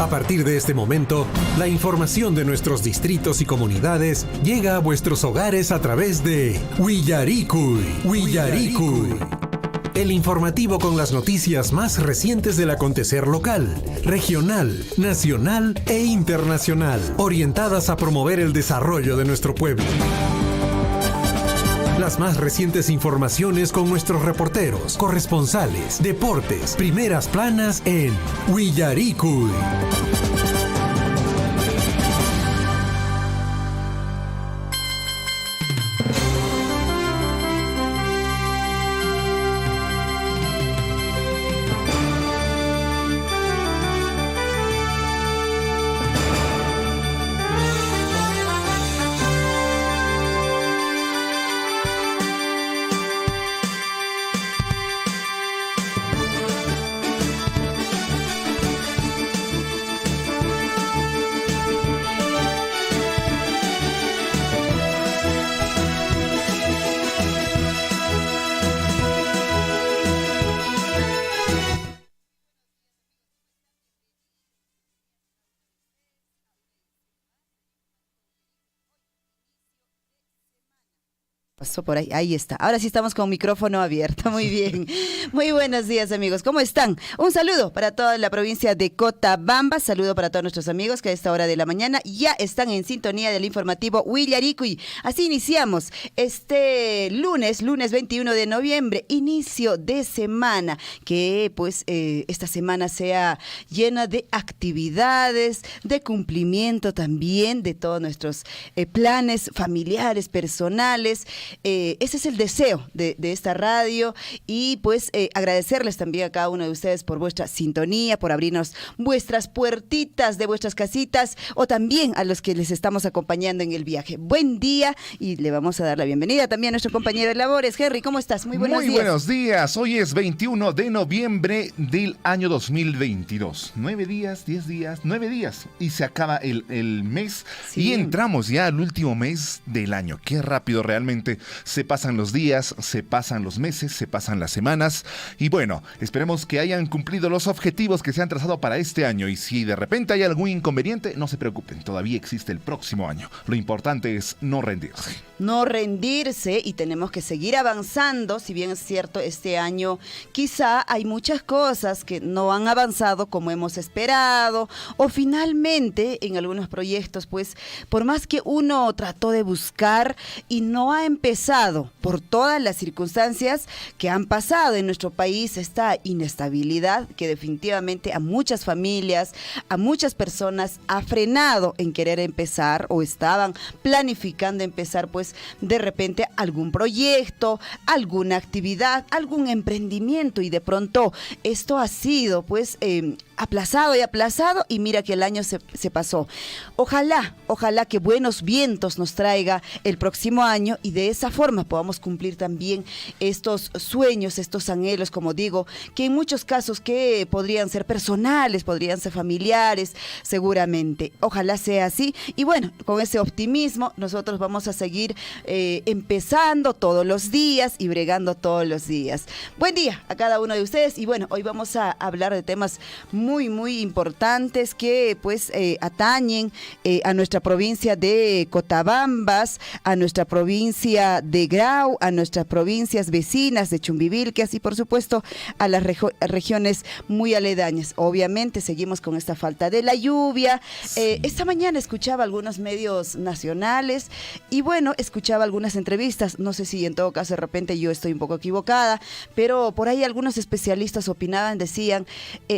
A partir de este momento, la información de nuestros distritos y comunidades llega a vuestros hogares a través de Willaricui. El informativo con las noticias más recientes del acontecer local, regional, nacional e internacional, orientadas a promover el desarrollo de nuestro pueblo. Las más recientes informaciones con nuestros reporteros, corresponsales, deportes, primeras planas en Willaricui. Pasó por ahí está. Ahora sí estamos con micrófono abierto, muy bien. Muy buenos días, amigos, ¿cómo están? Un saludo para toda la provincia de Cochabamba, saludo para todos nuestros amigos que a esta hora de la mañana ya están en sintonía del informativo Willaricui. Así iniciamos este lunes 21 de noviembre, inicio de semana, que pues esta semana sea llena de actividades, de cumplimiento también de todos nuestros planes familiares, personales. Ese es el deseo de esta radio y pues agradecerles también a cada uno de ustedes por vuestra sintonía, por abrirnos vuestras puertitas de vuestras casitas o también a los que les estamos acompañando en el viaje. Buen día y le vamos a dar la bienvenida también a nuestro compañero de labores. Henry, ¿cómo estás? Muy buenos días. Muy buenos días. Hoy es 21 de noviembre del año 2022. 9 días, 10 días, 9 días y se acaba el mes y entramos ya al último mes del año. Qué rápido realmente se pasan los días, se pasan los meses, se pasan las semanas y bueno, esperemos que hayan cumplido los objetivos que se han trazado para este año y si de repente hay algún inconveniente, no se preocupen, todavía existe el próximo año. Lo importante es no rendirse. No rendirse y tenemos que seguir avanzando, si bien es cierto, este año quizá hay muchas cosas que no han avanzado como hemos esperado o finalmente en algunos proyectos, pues por más que uno trató de buscar y no ha empezado por todas las circunstancias que han pasado en nuestro país, esta inestabilidad que definitivamente a muchas familias, a muchas personas ha frenado en querer empezar o estaban planificando empezar pues de repente algún proyecto, alguna actividad, algún emprendimiento y de pronto esto ha sido pues aplazado y mira que el año se pasó. Ojalá que buenos vientos nos traiga el próximo año y de esa forma podamos cumplir también estos sueños, estos anhelos, como digo, que en muchos casos que podrían ser personales, podrían ser familiares, seguramente. Ojalá sea así y bueno, con ese optimismo nosotros vamos a seguir empezando todos los días y bregando todos los días. Buen día a cada uno de ustedes y bueno, hoy vamos a hablar de temas muy importantes que pues atañen a nuestra provincia de Cotabambas, a nuestra provincia de Grau, a nuestras provincias vecinas de Chumbivilcas y por supuesto a las regiones muy aledañas. Obviamente seguimos con esta falta de la lluvia. Esta mañana escuchaba algunos medios nacionales y bueno, escuchaba algunas entrevistas, no sé si en todo caso de repente yo estoy un poco equivocada, pero por ahí algunos especialistas opinaban, decían,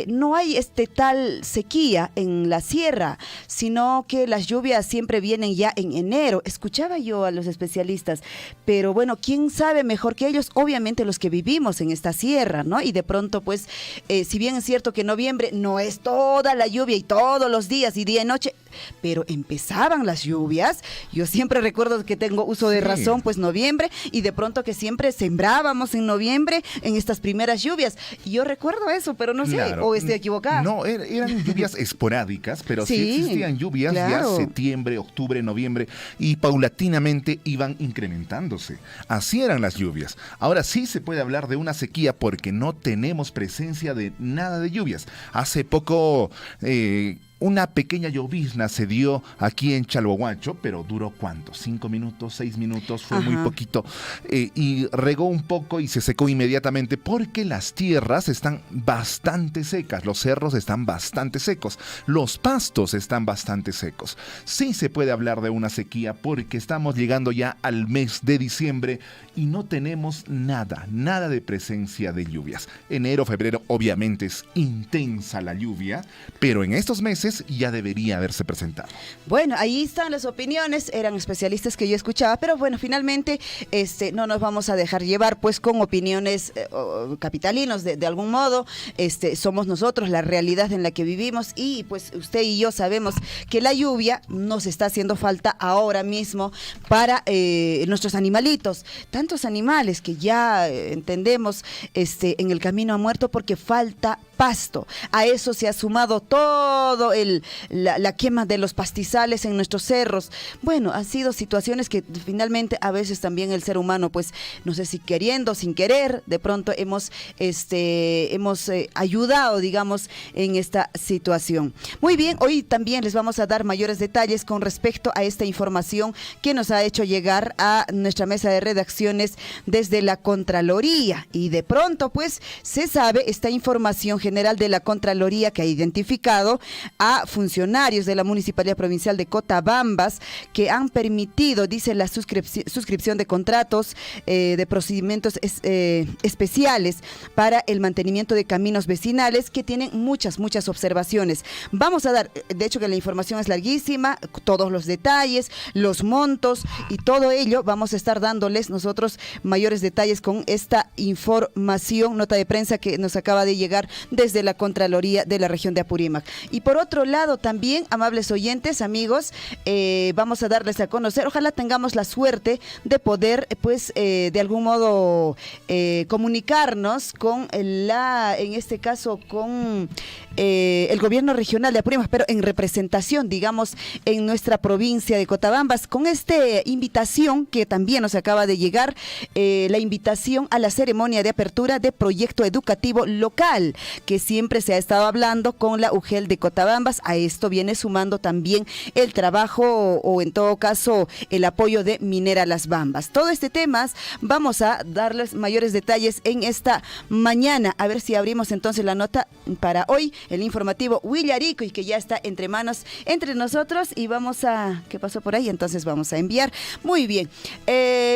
no hay tal sequía en la sierra, sino que las lluvias siempre vienen ya en enero. Escuchaba yo a los especialistas, pero bueno, ¿quién sabe mejor que ellos? Obviamente los que vivimos en esta sierra, ¿no? Y de pronto, pues, si bien es cierto que noviembre no es toda la lluvia y todos los días y día y noche, pero empezaban las lluvias. Yo siempre recuerdo que tengo uso de razón, pues noviembre, y de pronto que siempre sembrábamos en noviembre en estas primeras lluvias. Y yo recuerdo eso, pero no sé, o estoy equivocada. No, eran lluvias esporádicas, pero sí existían lluvias ya septiembre, octubre, noviembre, y paulatinamente iban incrementándose. Así eran las lluvias. Ahora sí se puede hablar de una sequía porque no tenemos presencia de nada de lluvias. Hace poco una pequeña llovizna se dio aquí en Chalhuahuacho, pero duró ¿cuánto? 5 minutos, 6 minutos, fue muy poquito. Y regó un poco y se secó inmediatamente porque las tierras están bastante secas, los cerros están bastante secos, los pastos están bastante secos. Sí se puede hablar de una sequía porque estamos llegando ya al mes de diciembre y no tenemos nada de presencia de lluvias. Enero, febrero, obviamente es intensa la lluvia, pero en estos meses ya debería haberse presentado. Bueno, ahí están las opiniones, eran especialistas que yo escuchaba, pero bueno, finalmente no nos vamos a dejar llevar pues con opiniones capitalinos de algún modo. Somos nosotros la realidad en la que vivimos y pues usted y yo sabemos que la lluvia nos está haciendo falta ahora mismo para nuestros animalitos, tantos animales que ya entendemos en el camino a muerto porque falta pasto. A eso se ha sumado todo la quema de los pastizales en nuestros cerros. Bueno, han sido situaciones que finalmente a veces también el ser humano, pues no sé si queriendo, sin querer, de pronto hemos ayudado, digamos, en esta situación. Muy bien, hoy también les vamos a dar mayores detalles con respecto a esta información que nos ha hecho llegar a nuestra mesa de redacciones desde la Contraloría. Y de pronto, pues, se sabe esta información general de la Contraloría que ha identificado a funcionarios de la Municipalidad Provincial de Cotabambas que han permitido, dice, la suscripción de contratos de procedimientos especiales para el mantenimiento de caminos vecinales que tienen muchas observaciones. Vamos a dar, de hecho que la información es larguísima, todos los detalles, los montos y todo ello, vamos a estar dándoles nosotros mayores detalles con esta información, nota de prensa que nos acaba de llegar desde la Contraloría de la región de Apurímac. Y por otro lado también, amables oyentes, amigos, vamos a darles a conocer, ojalá tengamos la suerte de poder, pues, de algún modo comunicarnos con en este caso, con el gobierno regional de Apurímac, pero en representación, digamos, en nuestra provincia de Cotabambas, con esta invitación que también nos acaba de llegar, la invitación a la ceremonia de apertura de proyecto educativo local, que siempre se ha estado hablando con la UGEL de Cotabambas. A esto viene sumando también el trabajo o en todo caso el apoyo de Minera Las Bambas. Todo este tema vamos a darles mayores detalles en esta mañana. A ver si abrimos entonces la nota para hoy, el informativo Willarico, y que ya está entre manos entre nosotros y vamos a... ¿Qué pasó por ahí? Entonces vamos a enviar. Muy bien.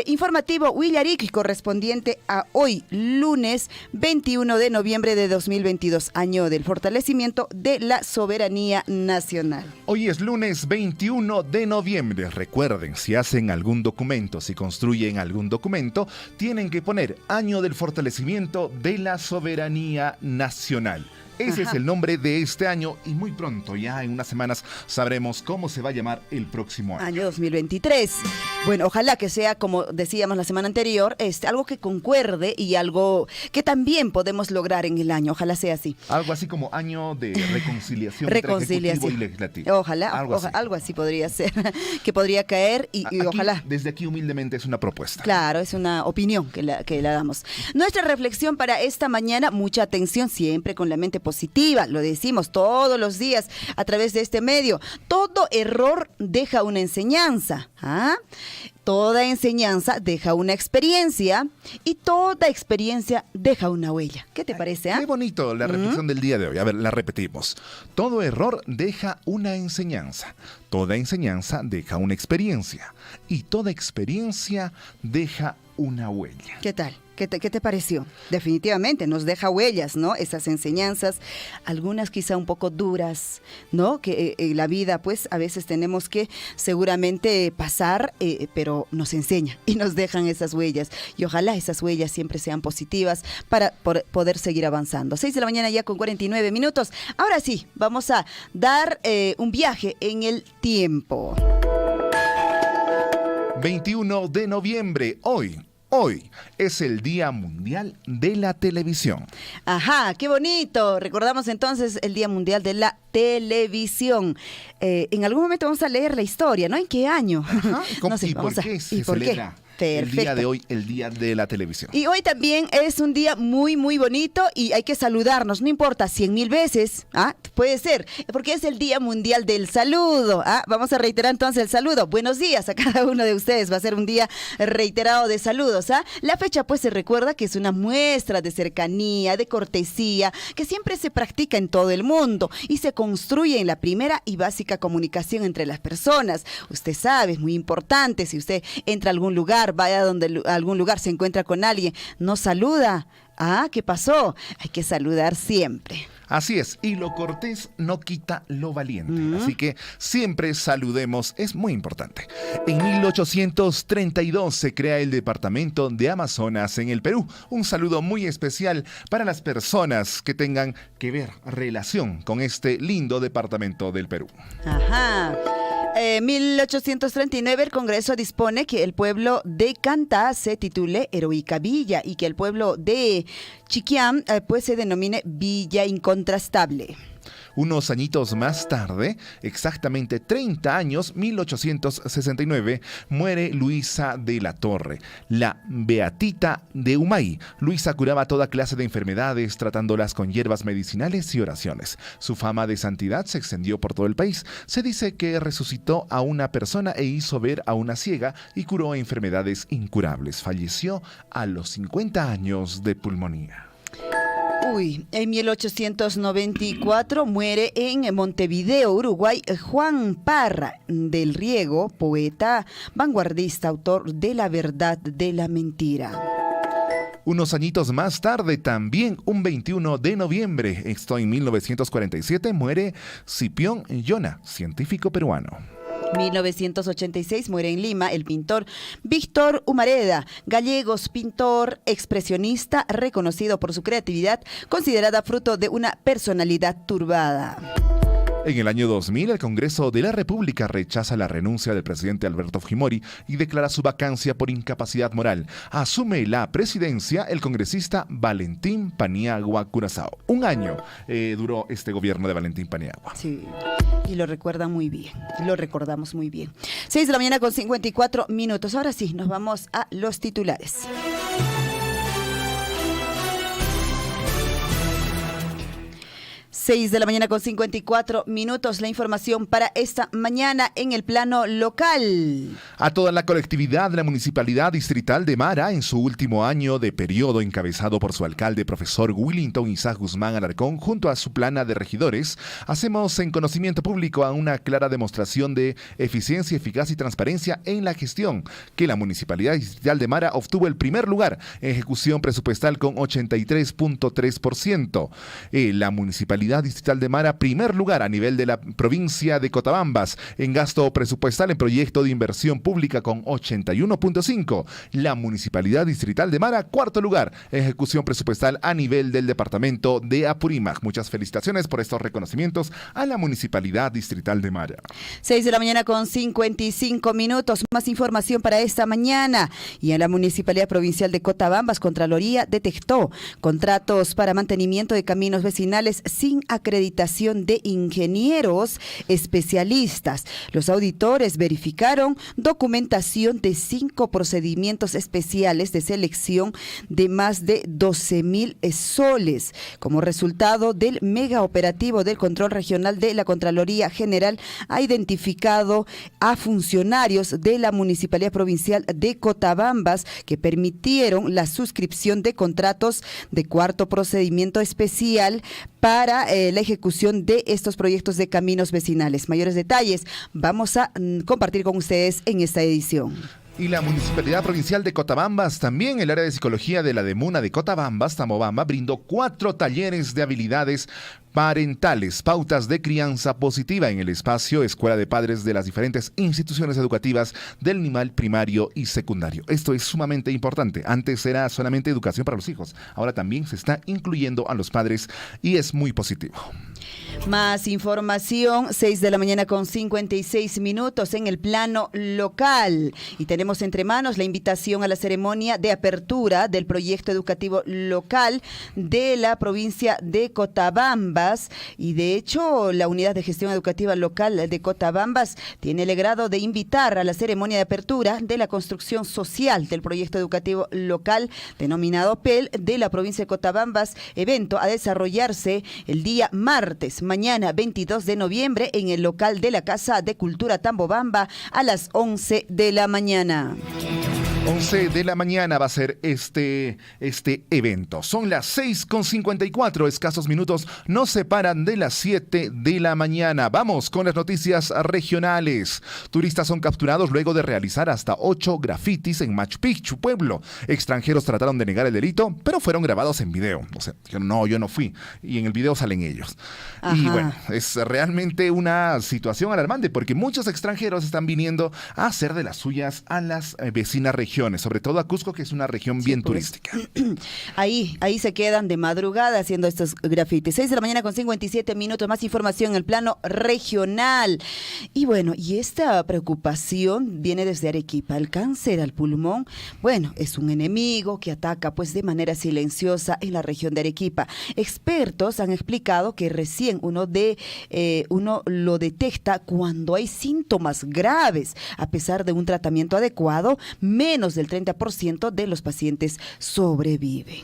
Informativo Willarico correspondiente a hoy, lunes 21 de noviembre de 2022, año del fortalecimiento de la soberanía nacional. Hoy es lunes 21 de noviembre. Recuerden, si hacen algún documento, si construyen algún documento, tienen que poner año del fortalecimiento de la soberanía nacional. Ese es el nombre de este año y muy pronto, ya en unas semanas, sabremos cómo se va a llamar el próximo año. Año 2023. Bueno, ojalá que sea, como decíamos la semana anterior, algo que concuerde y algo que también podemos lograr en el año. Ojalá sea así. Algo así como año de reconciliación entre ejecutivo y legislativo. Ojalá, algo así podría ser, que podría caer y aquí, ojalá. Desde aquí humildemente es una propuesta. Claro, es una opinión que la damos. Nuestra reflexión para esta mañana, mucha atención, siempre con la mente positiva, lo decimos todos los días a través de este medio. Todo error deja una enseñanza. Toda enseñanza deja una experiencia y toda experiencia deja una huella. ¿Qué te parece? Qué bonito la reflexión del día de hoy. A ver, la repetimos. Todo error deja una enseñanza. Toda enseñanza deja una experiencia. Y toda experiencia deja una huella. ¿Qué tal? ¿Qué te pareció? Definitivamente nos deja huellas, ¿no? Esas enseñanzas, algunas quizá un poco duras, ¿no? Que la vida, pues, a veces tenemos que seguramente pasar, pero nos enseña y nos dejan esas huellas. Y ojalá esas huellas siempre sean positivas para poder seguir avanzando. 6 de la mañana ya con 49 minutos. Ahora sí, vamos a dar un viaje en el tiempo. 21 de noviembre, Hoy es el Día Mundial de la Televisión. Ajá, qué bonito. Recordamos entonces el Día Mundial de la Televisión. En algún momento vamos a leer la historia, ¿no? ¿En qué año? Ajá, no sé, ¿y por qué se celebra El día Perfecto. de hoy, el día de la televisión. Y hoy también es un día muy, muy bonito y hay que saludarnos, no importa, 100,000 veces, puede ser, porque es el Día Mundial del Saludo. Vamos a reiterar entonces el saludo. Buenos días a cada uno de ustedes, va a ser un día reiterado de saludos. La fecha pues se recuerda que es una muestra de cercanía, de cortesía, que siempre se practica en todo el mundo y se construye en la primera y básica comunicación entre las personas. Usted sabe, es muy importante, si usted entra a algún lugar, vaya a algún lugar, se encuentra con alguien, no saluda. ¿Qué pasó? Hay que saludar siempre. Así es, y lo cortés no quita lo valiente. Así que siempre saludemos, es muy importante. En 1832 se crea el departamento de Amazonas en el Perú. Un saludo muy especial para las personas que tengan que ver relación con este lindo departamento del Perú. Ajá. 1839 el Congreso dispone que el pueblo de Cantá se titule Heroica Villa y que el pueblo de Chiquián pues se denomine Villa Incontrastable. Unos añitos más tarde, exactamente 30 años, 1869, muere Luisa de la Torre, la Beatita de Humay. Luisa curaba toda clase de enfermedades, tratándolas con hierbas medicinales y oraciones. Su fama de santidad se extendió por todo el país. Se dice que resucitó a una persona e hizo ver a una ciega y curó enfermedades incurables. Falleció a los 50 años de pulmonía. En 1894 muere en Montevideo, Uruguay, Juan Parra del Riego, poeta, vanguardista, autor de La Verdad de la Mentira. Unos añitos más tarde, también un 21 de noviembre, esto en 1947, muere Scipión Llona, científico peruano. 1986 muere en Lima el pintor Víctor Humareda, gallegos, pintor expresionista reconocido por su creatividad, considerada fruto de una personalidad turbada. En el año 2000, el Congreso de la República rechaza la renuncia del presidente Alberto Fujimori y declara su vacancia por incapacidad moral. Asume la presidencia el congresista Valentín Paniagua Curazao. Un año duró este gobierno de Valentín Paniagua. Sí, y lo recuerdan muy bien, lo recordamos muy bien. 6 de la mañana con 54 minutos. Ahora sí, nos vamos a los titulares. 6 de la mañana con 54 minutos, la información para esta mañana en el plano local. A toda la colectividad de la Municipalidad Distrital de Mara, en su último año de periodo encabezado por su alcalde, profesor Willington Isaac Guzmán Alarcón, junto a su plana de regidores, hacemos en conocimiento público a una clara demostración de eficiencia, eficacia y transparencia en la gestión, que la Municipalidad Distrital de Mara obtuvo el primer lugar en ejecución presupuestal con 83.3%. La Municipalidad Distrital de Mara, primer lugar a nivel de la provincia de Cotabambas en gasto presupuestal en proyecto de inversión pública con 81.5. La Municipalidad Distrital de Mara, cuarto lugar en ejecución presupuestal a nivel del departamento de Apurímac. Muchas felicitaciones por estos reconocimientos a la Municipalidad Distrital de Mara. 6 de la mañana con 55 minutos. Más información para esta mañana. Y en la Municipalidad Provincial de Cotabambas, Contraloría detectó contratos para mantenimiento de caminos vecinales sin acreditación de ingenieros especialistas. Los auditores verificaron documentación de 5 procedimientos especiales de selección de más de 12,000 soles. Como resultado del mega operativo del Control Regional de la Contraloría General, ha identificado a funcionarios de la Municipalidad Provincial de Cotabambas que permitieron la suscripción de contratos de cuarto procedimiento especial para la ejecución de estos proyectos de caminos vecinales. Mayores detalles vamos a compartir con ustedes en esta edición. Y la Municipalidad Provincial de Cotabambas, también el área de psicología de la Demuna de Cotabambas, Tamobamba, brindó 4 talleres de habilidades parentales, pautas de crianza positiva en el espacio Escuela de Padres de las diferentes instituciones educativas del nivel primario y secundario. Esto es sumamente importante. Antes era solamente educación para los hijos. Ahora también se está incluyendo a los padres y es muy positivo. Más información, 6 de la mañana con 56 minutos en el plano local. Y tenemos entre manos la invitación a la ceremonia de apertura del proyecto educativo local de la provincia de Cotabambas, días y de hecho la Unidad de Gestión Educativa Local de Cotabambas tiene el agrado de invitar a la ceremonia de apertura de la construcción social del proyecto educativo local denominado PEL de la provincia de Cotabambas, evento a desarrollarse el día martes, mañana 22 de noviembre en el local de la Casa de Cultura Tambobamba a las 11 de la mañana. 11 de la mañana va a ser este evento. Son las 6:54, escasos minutos nos separan de las 7 de la mañana. Vamos con las noticias regionales. Turistas son capturados luego de realizar hasta 8 grafitis en Machu Picchu, pueblo. Extranjeros trataron de negar el delito, pero fueron grabados en video. O sea, no, yo no fui. Y en el video salen ellos. Ajá. Y bueno, es realmente una situación alarmante porque muchos extranjeros están viniendo a hacer de las suyas a las vecinas regiones, sobre todo a Cusco, que es una región bien turística. Ahí se quedan de madrugada haciendo estos grafitis. 6 de la mañana con 57 minutos, más información en el plano regional. Y bueno, y esta preocupación viene desde Arequipa. El cáncer al pulmón, bueno, es un enemigo que ataca pues de manera silenciosa en la región de Arequipa. Expertos han explicado que recién uno lo detecta cuando hay síntomas graves. A pesar de un tratamiento adecuado, menos del 30% de los pacientes sobreviven.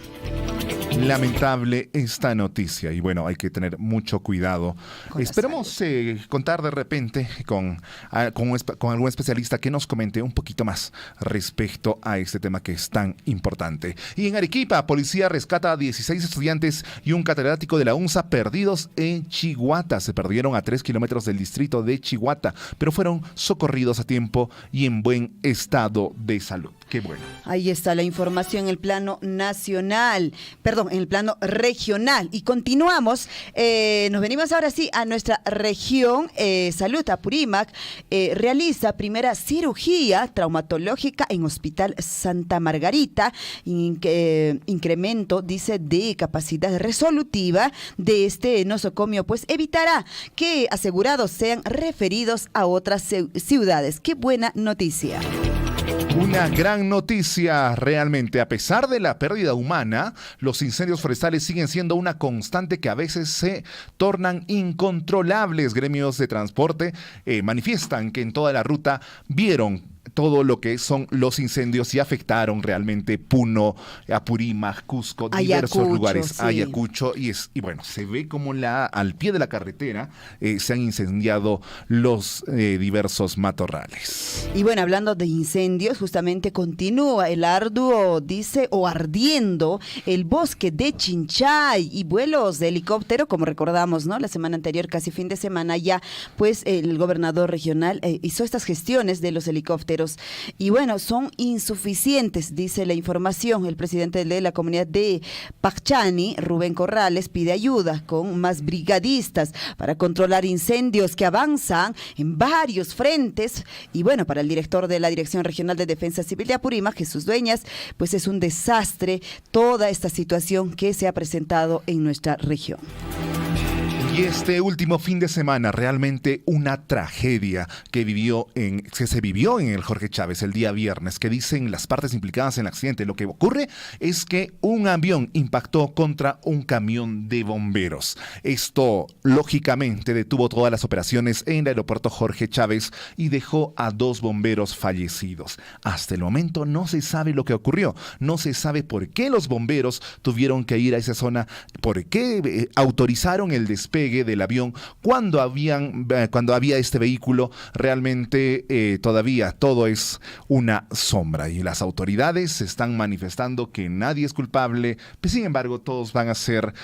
Lamentable esta noticia y bueno, hay que tener mucho cuidado. Esperemos contar de repente con algún especialista que nos comente un poquito más respecto a este tema que es tan importante. Y en Arequipa, policía rescata a 16 estudiantes y un catedrático de la UNSA perdidos en Chiguata. Se perdieron a 3 kilómetros del distrito de Chiguata, pero fueron socorridos a tiempo y en buen estado de salud. Qué bueno. Ahí está la información en el plano nacional, en el plano regional. Y continuamos, nos venimos ahora sí a nuestra región. Salud, Apurímac realiza primera cirugía traumatológica en Hospital Santa Margarita. Incremento, dice, de capacidad resolutiva de este nosocomio, pues evitará que asegurados sean referidos a otras ciudades. Qué buena noticia. Una gran noticia realmente. A pesar de la pérdida humana, los incendios forestales siguen siendo una constante que a veces se tornan incontrolables. Gremios de transporte manifiestan que en toda la ruta vieron todo lo que son los incendios y afectaron realmente Puno, Apurímac, Cusco, diversos lugares, sí. Ayacucho, y bueno, se ve como al pie de la carretera se han incendiado los diversos matorrales. Y bueno, hablando de incendios, justamente continúa el arduo, ardiendo el bosque de Chinchay y vuelos de helicóptero, como recordamos, ¿no? La semana anterior, casi fin de semana ya, pues el gobernador regional hizo estas gestiones de los helicópteros. Y bueno, son insuficientes, dice la información. El presidente de la comunidad de Pachani, Rubén Corrales, pide ayuda con más brigadistas para controlar incendios que avanzan en varios frentes. Y bueno, para el director de la Dirección Regional de Defensa Civil de Apurímac, Jesús Dueñas, pues es un desastre toda esta situación que se ha presentado en nuestra región. Y este último fin de semana, realmente una tragedia que se vivió en el Jorge Chávez el día viernes, que dicen las partes implicadas en el accidente. Lo que ocurre es que un avión impactó contra un camión de bomberos. Esto, lógicamente, detuvo todas las operaciones en el aeropuerto Jorge Chávez y dejó a 2 bomberos fallecidos. Hasta el momento no se sabe lo que ocurrió. No se sabe por qué los bomberos tuvieron que ir a esa zona, por qué autorizaron el despegue del avión cuando había este vehículo. Realmente todavía todo es una sombra y las autoridades se están manifestando que nadie es culpable, pues, sin embargo todos van a ser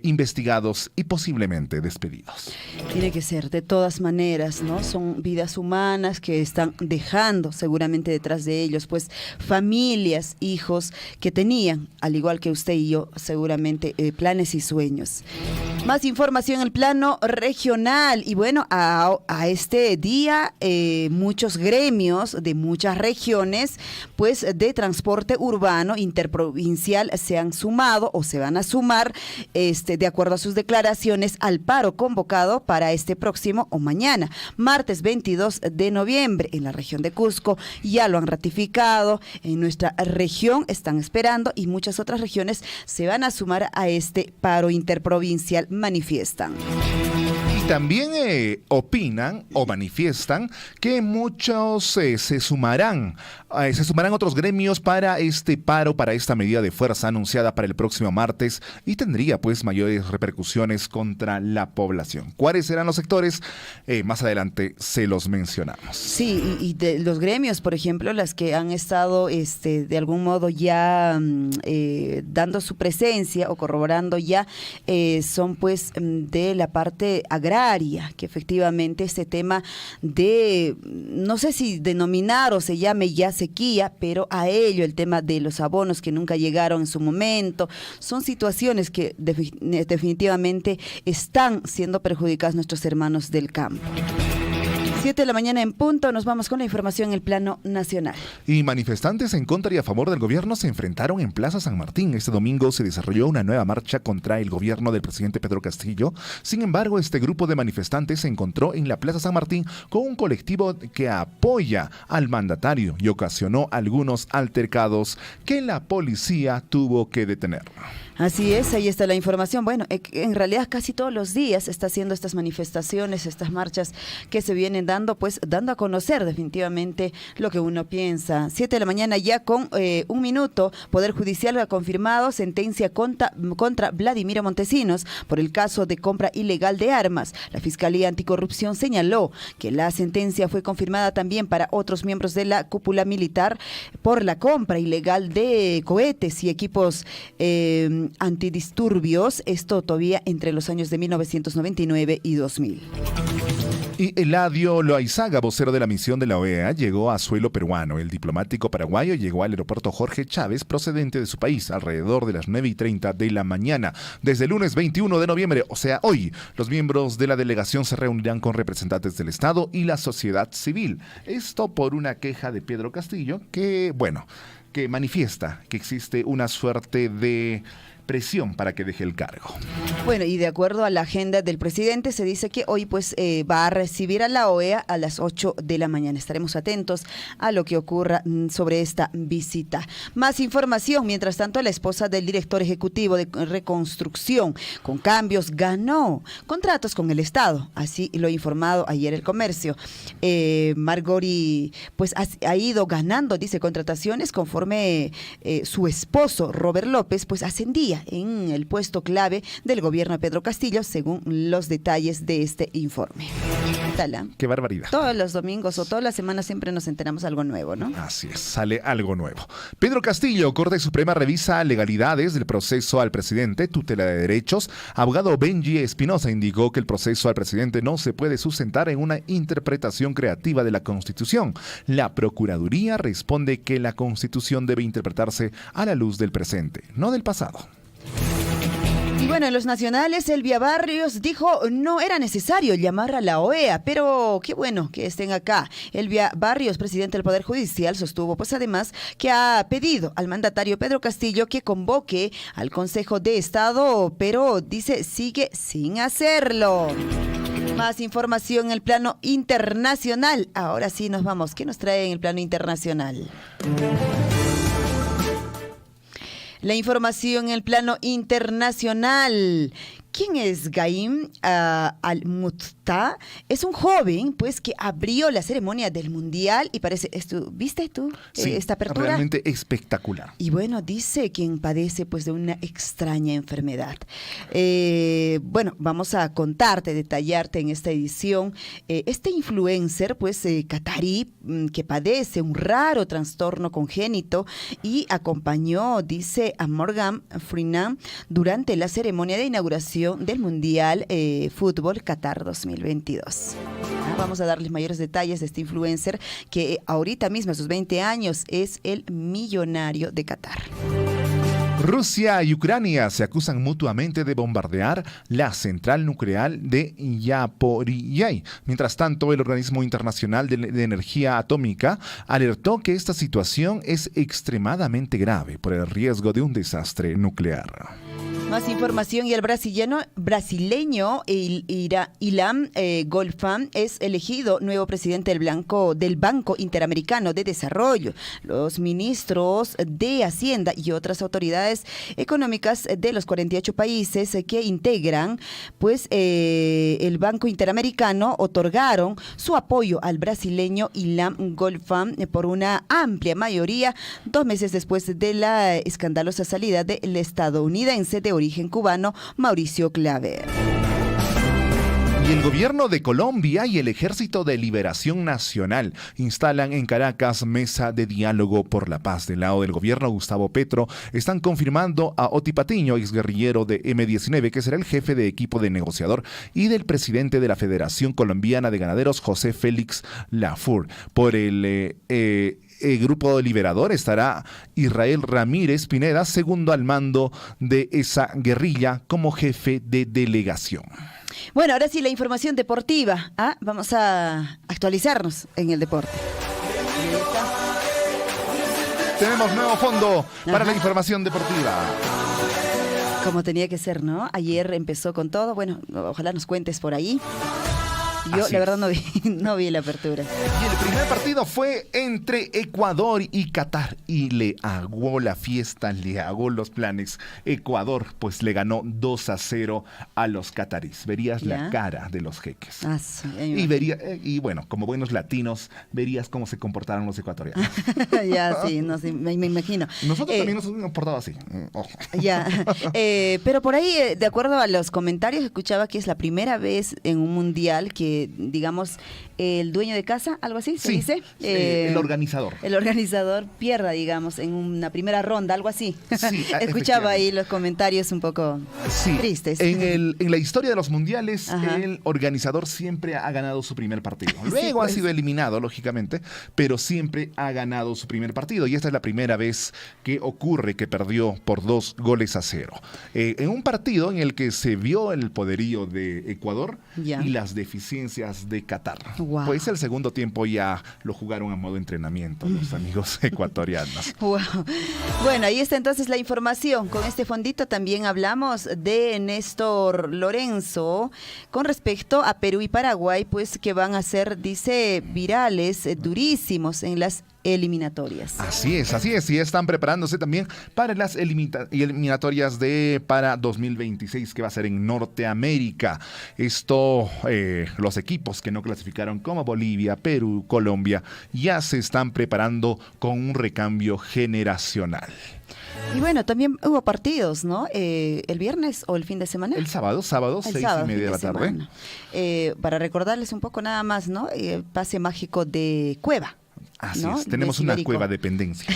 investigados y posiblemente despedidos. Tiene que ser de todas maneras, ¿no? Son vidas humanas que están dejando seguramente detrás de ellos, pues familias, hijos que tenían, al igual que usted y yo, seguramente planes y sueños. Más información en el plano regional. Y bueno, a este día muchos gremios de muchas regiones pues de transporte urbano interprovincial se han sumado o se van a sumar de acuerdo a sus declaraciones al paro convocado para este próximo o mañana, martes 22 de noviembre en la región de Cusco. Ya lo han ratificado, en nuestra región están esperando y muchas otras regiones se van a sumar a este paro interprovincial manifiestan. Y también opinan o manifiestan que muchos se sumarán otros gremios para este paro, para esta medida de fuerza anunciada para el próximo martes y tendría pues mayores repercusiones contra la población. ¿Cuáles serán los sectores? Más adelante se los mencionamos. Sí, y de los gremios, por ejemplo, las que han estado de algún modo ya dando su presencia o corroborando ya, son pues de la parte agraria, que efectivamente este tema de, no sé si denominar o se llame ya sequía, pero a ello el tema de los abonos que nunca llegaron en su momento, son situaciones que definitivamente están siendo perjudicadas nuestros hermanos del campo. 7 de la mañana en punto, nos vamos con la información en el plano nacional. Y manifestantes en contra y a favor del gobierno se enfrentaron en Plaza San Martín. Este domingo se desarrolló una nueva marcha contra el gobierno del presidente Pedro Castillo. Sin embargo, este grupo de manifestantes se encontró en la Plaza San Martín con un colectivo que apoya al mandatario y ocasionó algunos altercados que la policía tuvo que detener. Así es, ahí está la información. Bueno, en realidad casi todos los días está haciendo estas manifestaciones, estas marchas que se vienen dando, pues dando a conocer definitivamente lo que uno piensa. 7 de la mañana ya con 1 minuto, Poder Judicial ha confirmado sentencia contra Vladimiro Montesinos por el caso de compra ilegal de armas. La Fiscalía Anticorrupción señaló que la sentencia fue confirmada también para otros miembros de la cúpula militar por la compra ilegal de cohetes y equipos antidisturbios, esto todavía entre los años de 1999 y 2000. Y Eladio Loaizaga, vocero de la misión de la OEA, llegó a suelo peruano. El diplomático paraguayo llegó al aeropuerto Jorge Chávez, procedente de su país, alrededor de las 9:30 de la mañana. Desde el lunes 21 de noviembre, o sea, hoy, los miembros de la delegación se reunirán con representantes del Estado y la sociedad civil. Esto por una queja de Pedro Castillo que manifiesta que existe una suerte de presión para que deje el cargo. Bueno, y de acuerdo a la agenda del presidente, se dice que hoy pues va a recibir a la OEA a las 8 de la mañana. Estaremos atentos a lo que ocurra sobre esta visita. Más información. Mientras tanto, la esposa del director ejecutivo de Reconstrucción con Cambios ganó contratos con el Estado. Así lo ha informado ayer El Comercio. Margori pues ha ido ganando, dice, contrataciones conforme su esposo Robert López pues ascendía en el puesto clave del gobierno de Pedro Castillo, según los detalles de este informe. Tala. Qué barbaridad. Todos los domingos o todas las semanas siempre nos enteramos algo nuevo, ¿no? Así es, sale algo nuevo. Pedro Castillo, Corte Suprema revisa legalidades del proceso al presidente, tutela de derechos. Abogado Benji Espinosa indicó que el proceso al presidente no se puede sustentar en una interpretación creativa de la Constitución. La Procuraduría responde que la Constitución debe interpretarse a la luz del presente, no del pasado. Y bueno, en los nacionales, Elvia Barrios dijo no era necesario llamar a la OEA, pero qué bueno que estén acá. Elvia Barrios, presidente del Poder Judicial, sostuvo pues además que ha pedido al mandatario Pedro Castillo que convoque al Consejo de Estado, pero dice sigue sin hacerlo. Más información en el plano internacional. Ahora sí nos vamos. ¿Qué nos trae en el plano internacional? La información en el plano internacional. ¿Quién es Gaim Al-Muftá? Es un joven, pues, que abrió la ceremonia del Mundial y parece, ¿viste tú esta apertura? Realmente espectacular. Y bueno, dice quien padece, pues, de una extraña enfermedad. Bueno, vamos a contarte, detallarte en esta edición. Este influencer, pues, catarí, que padece un raro trastorno congénito y acompañó, dice, a Morgan Freeman durante la ceremonia de inauguración del Mundial Fútbol Qatar 2022. Vamos a darles mayores detalles de este influencer que ahorita mismo a sus 20 años es el millonario de Qatar. Rusia y Ucrania se acusan mutuamente de bombardear la central nuclear de Zaporizhzhia. Mientras tanto, el Organismo Internacional de Energía Atómica alertó que esta situación es extremadamente grave por el riesgo de un desastre nuclear. Más información. Y el brasileño Ilan Golfan es elegido nuevo presidente del Banco Interamericano de Desarrollo. Los ministros de Hacienda y otras autoridades económicas de los 48 países que integran pues el Banco Interamericano otorgaron su apoyo al brasileño Ilan Golfan por una amplia mayoría 2 meses después de la escandalosa salida del estadounidense de origen cubano Mauricio Claver. Y el gobierno de Colombia y el Ejército de Liberación Nacional instalan en Caracas mesa de diálogo por la paz. Del lado del gobierno, Gustavo Petro, están confirmando a Oti Patiño, exguerrillero de M-19, que será el jefe de equipo de negociador, y del presidente de la Federación Colombiana de Ganaderos, José Félix Lafur. Por el grupo liberador estará Israel Ramírez Pineda, segundo al mando de esa guerrilla como jefe de delegación. Bueno, ahora sí la información deportiva. Vamos a actualizarnos en el deporte. Tenemos nuevo fondo para la información deportiva. Como tenía que ser, ¿no? Ayer empezó con todo. Bueno, ojalá nos cuentes por ahí. Yo, la verdad, no vi la apertura. Y el primer partido fue entre Ecuador y Qatar. Y le hago la fiesta, le hago los planes. Ecuador, pues, le ganó 2-0 a los cataríes. Verías la cara de los jeques. Sí, y bueno, como buenos latinos, verías cómo se comportaron los ecuatorianos. Sí, me imagino. Nosotros también nos hemos portado así. Pero por ahí, de acuerdo a los comentarios, escuchaba que es la primera vez en un mundial que, digamos, el dueño de casa, algo así, ¿se dice? El organizador. El organizador pierda, digamos, en una primera ronda, algo así. Sí, escuchaba ahí los comentarios un poco tristes. En la historia de los mundiales, el organizador siempre ha ganado su primer partido. Luego ha sido eliminado, lógicamente, pero siempre ha ganado su primer partido. Y esta es la primera vez que ocurre que perdió por 2-0. En un partido en el que se vio el poderío de Ecuador y las deficiencias de Qatar. Wow. Pues el segundo tiempo ya lo jugaron a modo entrenamiento los amigos ecuatorianos. Wow. Bueno, ahí está entonces la información. Con este fondito también hablamos de Néstor Lorenzo con respecto a Perú y Paraguay, pues que van a ser, dice, virales, durísimos en las eliminatorias. Así es, y están preparándose también para las eliminatorias para 2026, que va a ser en Norteamérica. Esto, los equipos que no clasificaron como Bolivia, Perú, Colombia, ya se están preparando con un recambio generacional. Y bueno, también hubo partidos, ¿no? ¿El viernes o el fin de semana? El sábado, 6:30 de la tarde. Para recordarles un poco nada más, ¿no? Pase mágico de Cueva. Así es, tenemos una Cueva dependencia.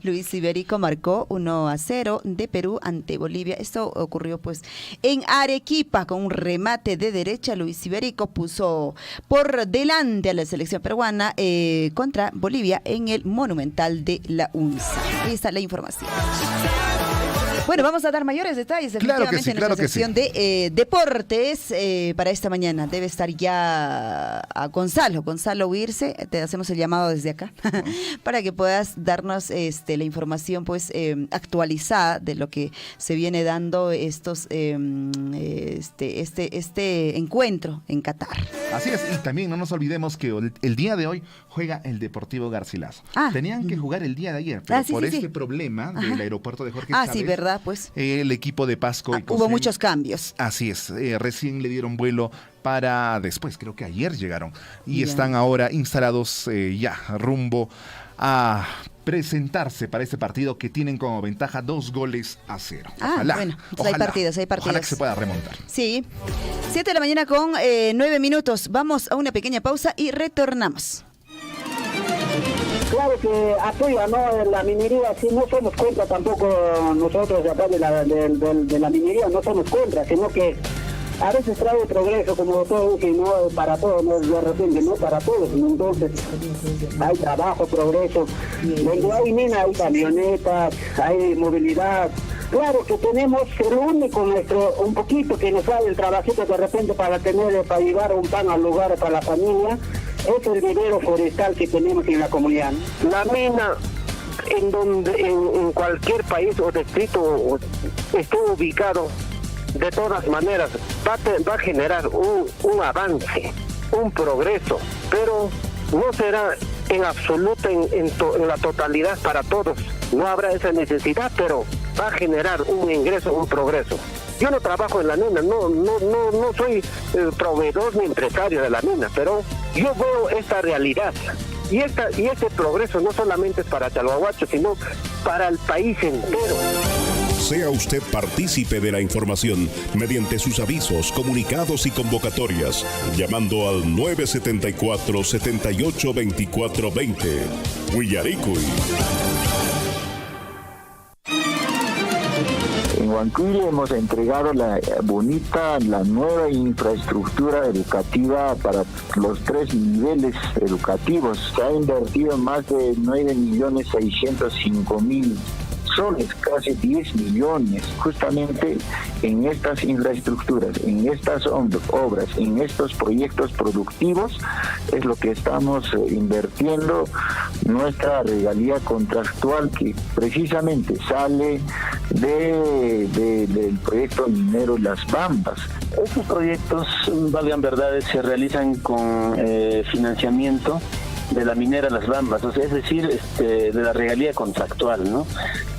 Luis Iberico marcó 1-0 de Perú ante Bolivia. Esto ocurrió pues en Arequipa con un remate de derecha. Luis Iberico puso por delante a la selección peruana contra Bolivia en el Monumental de la UNSA. Ahí está la información. Bueno, vamos a dar mayores detalles definitivamente en nuestra sección de deportes para esta mañana. Debe estar ya a Gonzalo Huirse. Te hacemos el llamado desde acá para que puedas darnos la información pues actualizada de lo que se viene dando este encuentro en Qatar. Así es, y también no nos olvidemos que el día de hoy juega el Deportivo Garcilaso. Tenían que jugar el día de ayer, pero por este problema del aeropuerto de Jorge Chávez. Sí, ¿verdad? Pues el equipo de Pasco y Cosén, hubo muchos cambios. Así es, recién le dieron vuelo para después, creo que ayer llegaron y están ahora instalados rumbo a presentarse para este partido que tienen como ventaja 2-0. Ojalá, hay partidos. Ojalá que se pueda remontar. Sí. 7 de la mañana con 9 minutos. Vamos a una pequeña pausa y retornamos. Claro que apoya, ¿no? La minería, sí, no somos contra tampoco nosotros de acá de la minería, no somos contra, sino que a veces trae progreso, como todo, que no para todos, no de repente, no para todos, entonces hay trabajo, progreso, donde hay mina, hay camionetas, hay movilidad. Claro que tenemos el único un poquito que nos sale el trabajito de repente para llevar un pan al lugar para la familia, es el vivero forestal que tenemos en la comunidad. La mina en donde en cualquier país o distrito esté ubicado, de todas maneras va a generar un avance, un progreso, pero no será en absoluto en la totalidad para todos. No habrá esa necesidad, pero va a generar un ingreso, un progreso. Yo no trabajo en la mina, no soy proveedor ni empresario de la mina, pero yo veo esta realidad. Y este progreso no solamente es para Chalhuahuacho, sino para el país entero. Sea usted partícipe de la información mediante sus avisos, comunicados y convocatorias, llamando al 974-782420. Huillaricuy. En Huancuire hemos entregado la nueva infraestructura educativa para los 3 niveles educativos. Se ha invertido más de 9.605.000 soles, casi 10 millones, justamente en estas infraestructuras, en estas obras, en estos proyectos productivos, es lo que estamos invirtiendo nuestra regalía contractual, que precisamente sale del proyecto minero Las Bambas. Estos proyectos, valgan verdades, se realizan con financiamiento de la minera Las Bambas, o sea, es decir, de la regalía contractual, ¿no?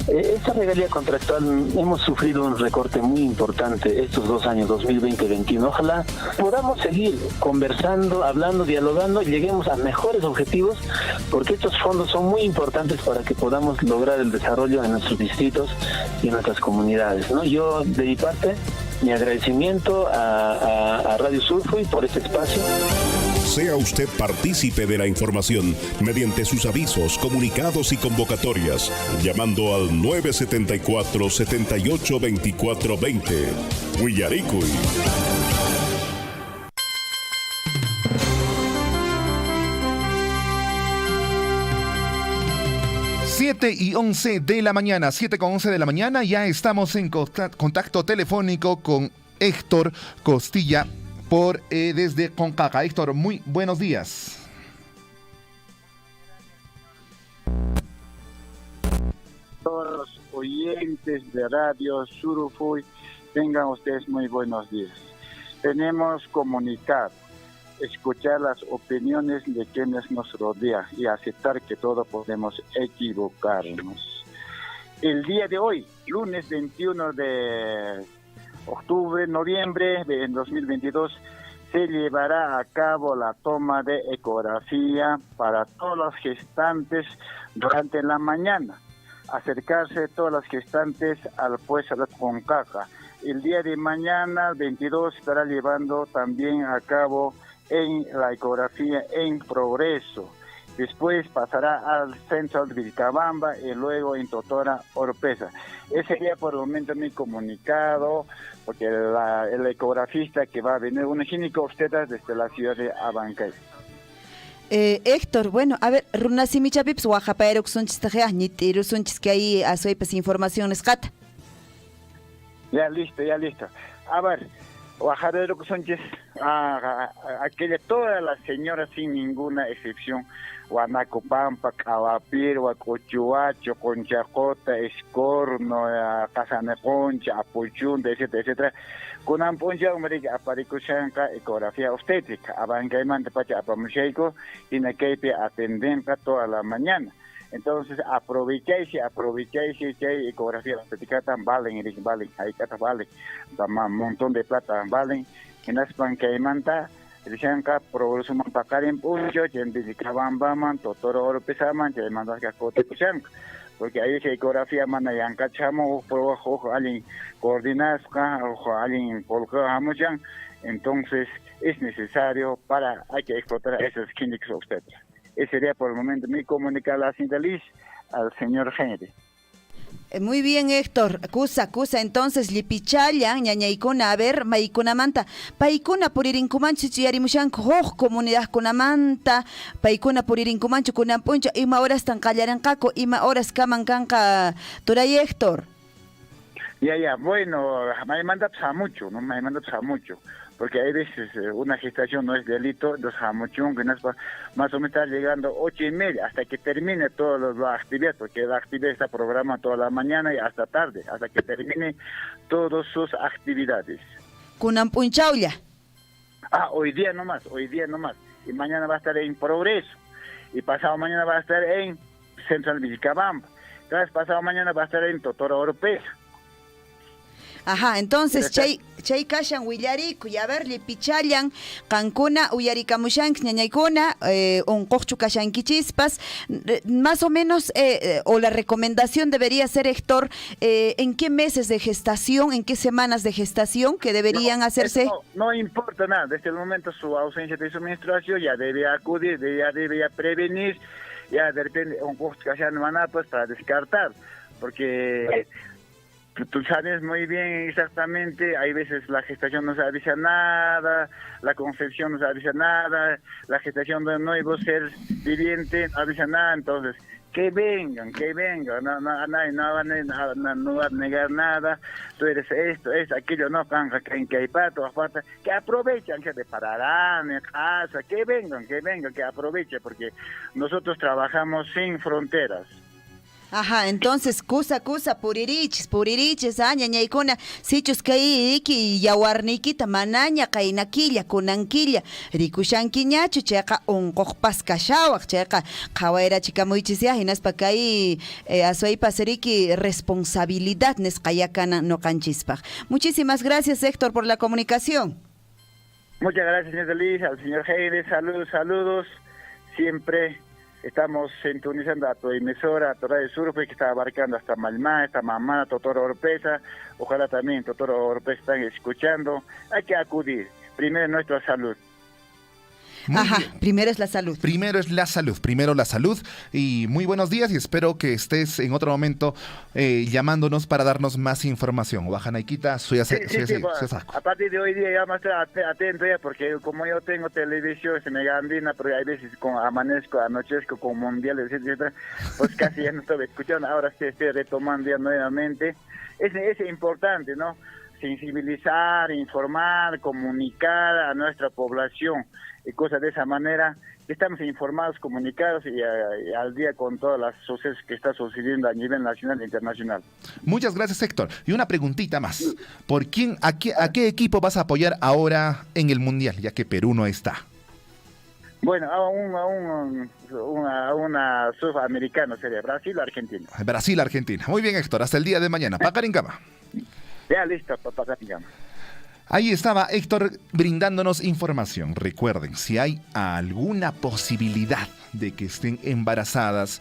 Esta regalía contractual hemos sufrido un recorte muy importante estos 2 años, 2020-2021. Ojalá podamos seguir conversando, hablando, dialogando y lleguemos a mejores objetivos, porque estos fondos son muy importantes para que podamos lograr el desarrollo en nuestros distritos y en nuestras comunidades, ¿no? Yo, de mi parte, mi agradecimiento a Radio Surfo y por este espacio. Sea usted partícipe de la información mediante sus avisos, comunicados y convocatorias, llamando al 974-782420. Huillaricuy. 7:11 de la mañana, 7:11 de la mañana, ya estamos en contacto telefónico con Héctor Costilla desde Concaca. Héctor, muy buenos días. Todos los oyentes de Radio Surufuy, tengan ustedes muy buenos días. Tenemos comunicar, escuchar las opiniones de quienes nos rodean y aceptar que todos podemos equivocarnos. El día de hoy, lunes 21 de noviembre de 2022, se llevará a cabo la toma de ecografía para todas las gestantes durante la mañana. Acercarse todas las gestantes al puesto de Concaca. El día de mañana, 22, estará llevando también a cabo en la ecografía en Progreso. Después pasará al centro de Vilcabamba y luego en Totora Oropesa. Ese sería por el momento mi comunicado, porque el ecografista que va a venir, un ginecóloga desde la ciudad de Abancay. Héctor, bueno, a ver, runasimichapips Oaxaca sonchis tajea sonchis que ahí soy pues informaciones cata. Ya listo. A ver, Oaxaca sonchis, aquella todas las señoras sin ninguna excepción, Huanacopampa, Cavapir, Huacochuacho, Conchajota, Escorno, Casaneconcha, Apuchunta, etcétera. Kunan poncha umrik aparicushanka ecografía obstétrica, abancaimante pacha apamushaico y naqueipe atendenca toda la mañana. Entonces aprovecháis que ecografía obstétrica tan valen, ahí valen, un montón de plata valen, en las bancaimanta, el shanka progreso man pacaren puncho, en Vilcabamba, Totoro Oropesaman, que mandas que acote kushanka. Porque ahí se ecografía mana yanka chamo ojo alguien coordinazca ojo alguien colgamos. Entonces es necesario hay que explotar a esas clínicas obstétricas. Ese sería por el momento mi comunicar la Cintalis al señor Henry. Muy bien, Héctor. Cusa, entonces, lipichalla, ñañaykuna, a ver, maykuna manta. Paykuna puririnkumanchu chiyarimushanku, comunidad kunamanta, paykuna puririnkumanchu kunampunchu, ima horas tan callarancaco, ima horas kamancanca, turay Héctor. Ya, bueno, me manda mucho. porque hay veces una gestación no es delito, entonces jamochón, que más o menos está llegando 8:30 hasta que termine toda la actividad, porque la actividad está programada toda la mañana y hasta tarde, hasta que termine todas sus actividades. Kunan punchaulla. Hoy día nomás, y mañana va a estar en Progreso, y pasado mañana va a estar en Central Vilcabamba, entonces pasado mañana va a estar en Totoro Oropesa. Ajá, entonces chay kashan willariku y a ver pichallan kankuna uyarikamushank ñañaykuna unqoqchu kashankichispas más o menos o la recomendación debería ser, Héctor, en qué meses de gestación, en qué semanas de gestación que deberían hacerse. No importa nada, desde el momento su ausencia de su menstruación ya debe acudir, ya debe prevenir, ya de repente un poco pues para descartar, porque tú sabes muy bien exactamente, hay veces la gestación no se avisa nada, la concepción no se avisa nada, la gestación de un nuevo ser viviente no avisa nada, entonces que vengan, nadie no va a negar nada, tú eres esto, es aquello, no, que hay pato, que aprovechen, que te pararán en casa, que vengan, que aprovechen, porque nosotros trabajamos sin fronteras. Ajá, entonces kusa puririchis ñañaykuna sichus kayki yawarniykita manaña qaynaquilla kunanquilla rikushankiñachu chayqa unquqpas kashawaq chayqa qhawayrachikamunchis hinaspa kay aswaypas riki responsabilidad nisqayakana noqanchispaq. Muchísimas gracias, Héctor, por la comunicación. Muchas gracias, señor Liz, al señor Heide, saludos, siempre estamos sintonizando a tu emisora, a tu Radio Sur, que está abarcando hasta Malmá, hasta Mamá, Totoro Oropesa. Ojalá también Totoro Oropesa están escuchando. Hay que acudir. Primero nuestra salud. Primero es la salud. Primero la salud. Y muy buenos días y espero que estés en otro momento llamándonos para darnos más información. Bajanaikita, sí. A partir de hoy día ya más atento ya, porque como yo tengo televisión, se me gandina, pero hay veces anochezco con mundiales, etcétera, pues casi ya no estoy escuchando, ahora sí estoy retomando ya nuevamente. Es importante, ¿no? Sensibilizar, informar, comunicar a nuestra población y cosas de esa manera. Estamos informados, comunicados y al día con todas las sucesos que está sucediendo a nivel nacional e internacional. Muchas gracias, Héctor. Y una preguntita más. ¿A qué equipo vas a apoyar ahora en el Mundial, ya que Perú no está? Bueno, a una sudamericana sería Brasil o Argentina. Brasil-Argentina. Muy bien, Héctor. Hasta el día de mañana. Pacarincama. Ya listo, Pacarincama. Ahí estaba Héctor brindándonos información. Recuerden, si hay alguna posibilidad de que estén embarazadas,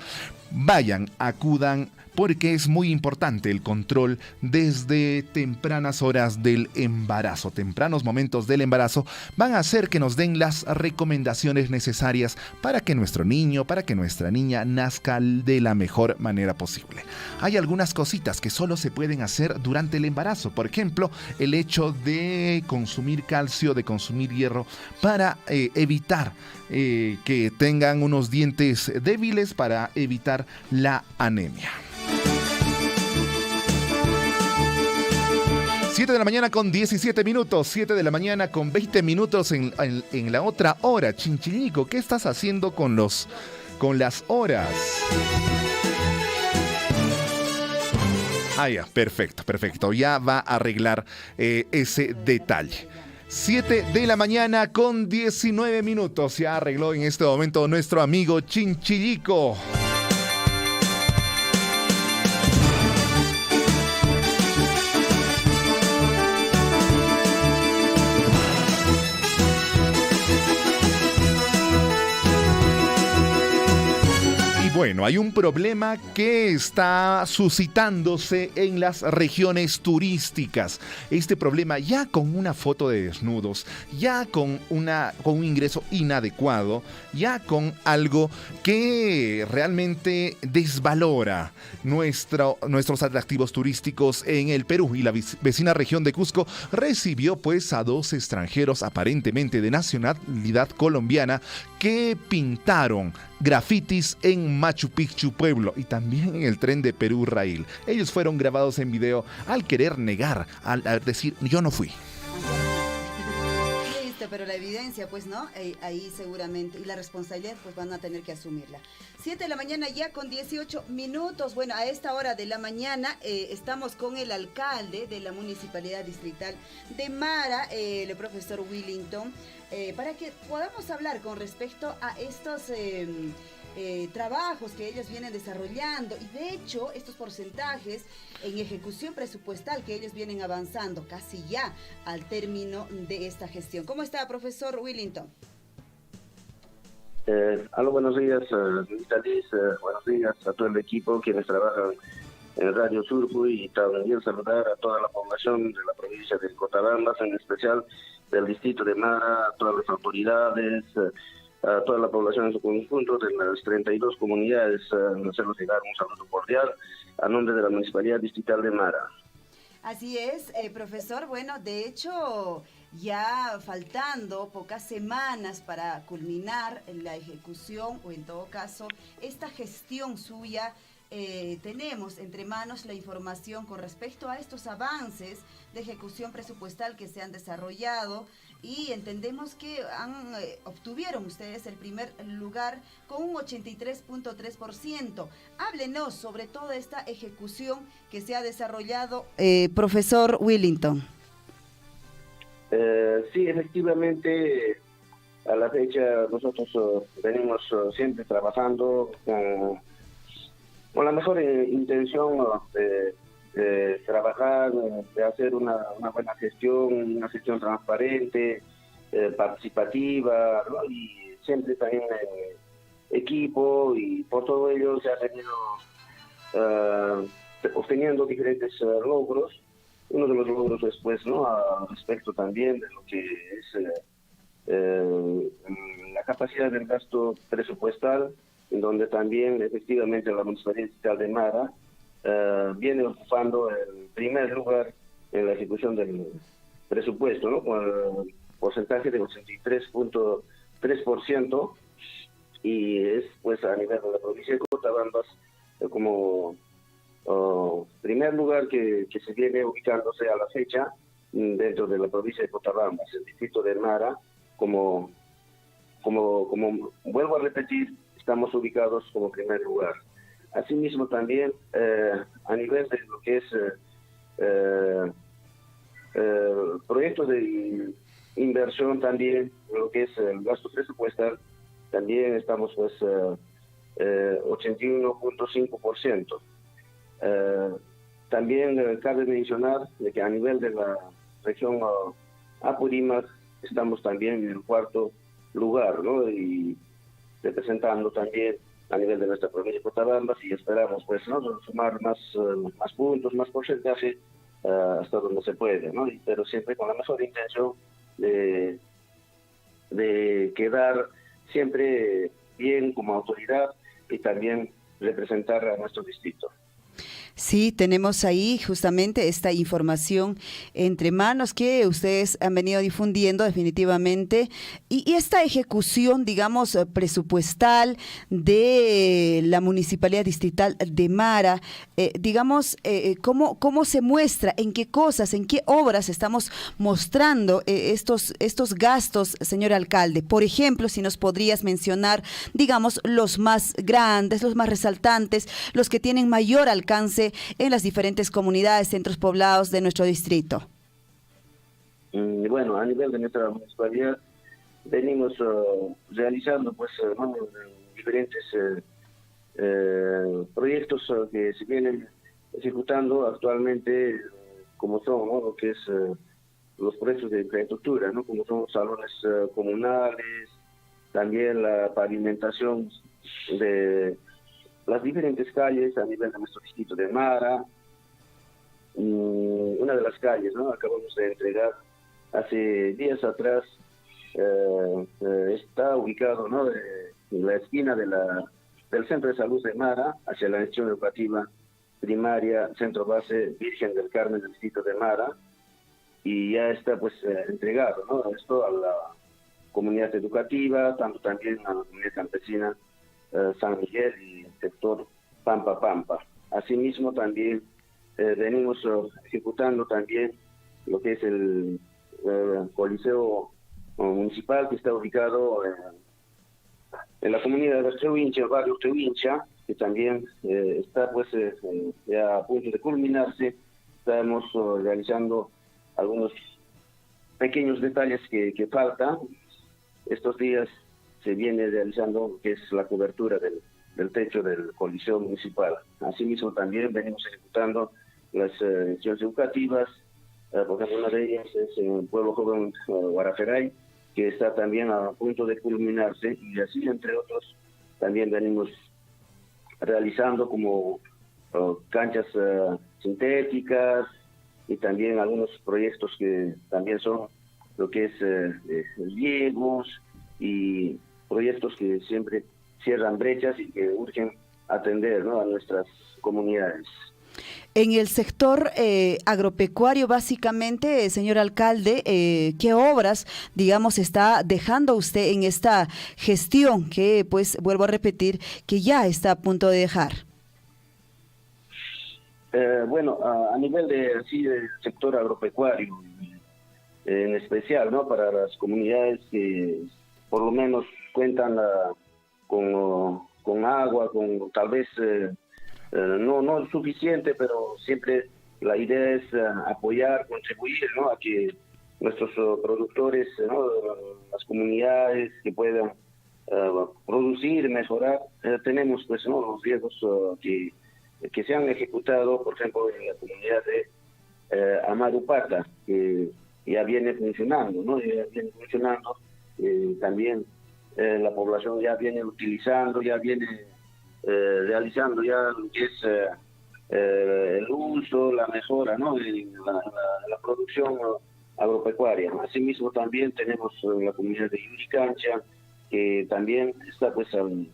acudan, porque es muy importante el control desde tempranas horas del embarazo. Tempranos momentos del embarazo van a hacer que nos den las recomendaciones necesarias para que nuestro niño, para que nuestra niña nazca de la mejor manera posible. Hay algunas cositas que solo se pueden hacer durante el embarazo. Por ejemplo, el hecho de consumir calcio, de consumir hierro, para evitar que tengan unos dientes débiles, para evitar la anemia. 7 de la mañana con 17 minutos, 7 de la mañana con 20 minutos en la otra hora. Chinchillico, ¿qué estás haciendo con las horas? Ya, perfecto. Ya va a arreglar ese detalle. 7 de la mañana con 19 minutos. Ya arregló en este momento nuestro amigo Chinchillico. Bueno, hay un problema que está suscitándose en las regiones turísticas. Este problema, ya con una foto de desnudos, ya con un ingreso inadecuado, ya con algo que realmente desvalora nuestros atractivos turísticos en el Perú. Y la vecina región de Cusco recibió pues a 2 extranjeros aparentemente de nacionalidad colombiana que pintaron grafitis en Machu Picchu pueblo y también en el tren de Perú-Rail. Ellos fueron grabados en video al querer negar, al decir yo no fui. existe, pero la evidencia, pues, ¿no? Ahí seguramente, y la responsabilidad, pues, van a tener que asumirla. 7 de la mañana ya con 18 minutos. Bueno, a esta hora de la mañana estamos con el alcalde de la Municipalidad Distrital de Mara, el profesor Willington, para que podamos hablar con respecto a estos trabajos que ellos vienen desarrollando, y de hecho estos porcentajes en ejecución presupuestal que ellos vienen avanzando casi ya al término de esta gestión. ¿Cómo está, profesor Willington? Aló, buenos días, Liz, buenos días a todo el equipo quienes trabajan en Radio Surco, y también saludar a toda la población de la provincia de Cotabambas, en especial del distrito de Mara, a todas las autoridades, a toda la población en su conjunto de las 32 comunidades, hacerles llegar un saludo cordial a nombre de la Municipalidad Distrital de Mara. Así es, profesor. Bueno, de hecho, ya faltando pocas semanas para culminar la ejecución, o en todo caso, esta gestión suya, tenemos entre manos la información con respecto a estos avances de ejecución presupuestal que se han desarrollado, y entendemos que obtuvieron ustedes el primer lugar con un 83.3%. Háblenos sobre toda esta ejecución que se ha desarrollado, profesor Willington. Sí, efectivamente, a la fecha nosotros venimos siempre trabajando con la mejor intención de trabajar, de hacer una buena gestión, una gestión transparente, participativa, ¿no? Y siempre también en equipo, y por todo ello se ha venido obteniendo diferentes logros. Uno de los logros después, ¿no?, respecto también de lo que es la capacidad del gasto presupuestal, en donde también efectivamente la Municipalidad Distrital de Mara viene ocupando el primer lugar en la ejecución del presupuesto, ¿no?, con el porcentaje de 83.3%, y es pues a nivel de la provincia de Cotabambas como primer lugar que se viene ubicándose a la fecha dentro de la provincia de Cotabambas, el distrito de Mara, como vuelvo a repetir, estamos ubicados como primer lugar. Asimismo también a nivel de lo que es proyectos de inversión, también lo que es el gasto presupuestal, también estamos pues 81.5%. También cabe mencionar de que a nivel de la región Apurímac estamos también en el cuarto lugar, ¿no?, y representando también a nivel de nuestra provincia de Cotabambas, y esperamos pues, ¿no?, sumar más puntos, más porcentaje hasta donde se puede, ¿no?, pero siempre con la mejor intención de quedar siempre bien como autoridad y también representar a nuestro distrito. Sí, tenemos ahí justamente esta información entre manos que ustedes han venido difundiendo definitivamente, y esta ejecución, digamos, presupuestal de la Municipalidad Distrital de Mara, digamos, ¿cómo se muestra? ¿En qué cosas, en qué obras estamos mostrando estos gastos, señor alcalde? Por ejemplo, si nos podrías mencionar, digamos, los más grandes, los más resaltantes, los que tienen mayor alcance en las diferentes comunidades, centros poblados de nuestro distrito. Bueno, a nivel de nuestra municipalidad venimos realizando pues diferentes proyectos que se vienen ejecutando actualmente, como son, ¿no?, lo que es los proyectos de infraestructura, ¿no?, como son salones comunales, también la pavimentación de las diferentes calles a nivel de nuestro distrito de Mara. Una de las calles, ¿no?, acabamos de entregar hace días atrás, está ubicado, ¿no?, en la esquina del Centro de Salud de Mara, hacia la institución educativa primaria Centro Base Virgen del Carmen del distrito de Mara, y ya está pues entregado, ¿no?, esto a la comunidad educativa, tanto también a la comunidad campesina San Miguel y el sector Pampa. Asimismo también venimos ejecutando también lo que es el Coliseo municipal que está ubicado en la comunidad de Trewincha, el barrio Trewincha, que también está pues ya a punto de culminarse. Estamos realizando algunos pequeños detalles que faltan. Estos días se viene realizando lo que es la cobertura del techo del Coliseo Municipal. Asimismo también venimos ejecutando las acciones educativas, por ejemplo una de ellas es en el Pueblo Joven Guaraferay, que está también a punto de culminarse, y así entre otros también venimos realizando como canchas sintéticas y también algunos proyectos que también son lo que es riegos y proyectos que siempre cierran brechas y que urgen atender, ¿no?, a nuestras comunidades. En el sector agropecuario, básicamente, señor alcalde, ¿qué obras, digamos, está dejando usted en esta gestión que, pues, vuelvo a repetir, que ya está a punto de dejar? Bueno, a nivel del sector agropecuario, en especial, ¿no?, para las comunidades que por lo menos cuentan con agua, con tal vez no es suficiente, pero siempre la idea es apoyar, contribuir, ¿no?, a que nuestros productores, ¿no?, las comunidades que puedan producir, mejorar. Tenemos pues, ¿no?, los riesgos que se han ejecutado, por ejemplo, en la comunidad de Amarupata, que ya viene funcionando, ¿no? También la población ya viene utilizando, ya viene realizando ya lo que es el uso, la mejora, ¿no?, en la producción agropecuaria. Asimismo también tenemos la comunidad de Yuricancha, que también está pues al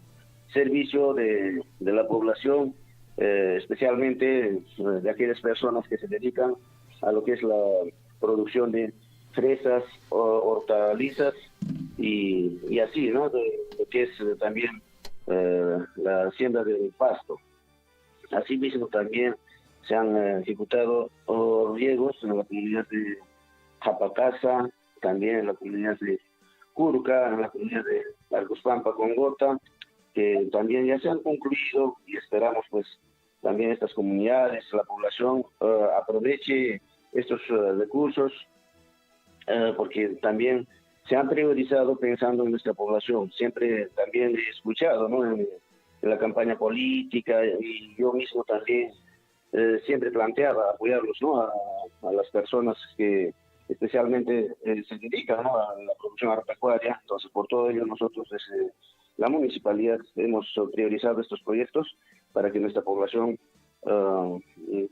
servicio de la población, especialmente de aquellas personas que se dedican a lo que es la producción de fresas, hortalizas y así, ¿no?, de lo que es también la siembra del pasto. Asimismo también se han ejecutado riegos en la comunidad de Japacasa, también en la comunidad de Curca, en la comunidad de Largos Pampa con Gota, que también ya se han concluido, y esperamos pues también estas comunidades, la población aproveche estos recursos, porque también se han priorizado pensando en nuestra población. Siempre también he escuchado, ¿no?, en la campaña política, y yo mismo también siempre planteaba apoyarlos, ¿no?, a las personas que especialmente se dedican, ¿no?, a la producción agropecuaria. Entonces, por todo ello, nosotros desde la municipalidad hemos priorizado estos proyectos para que nuestra población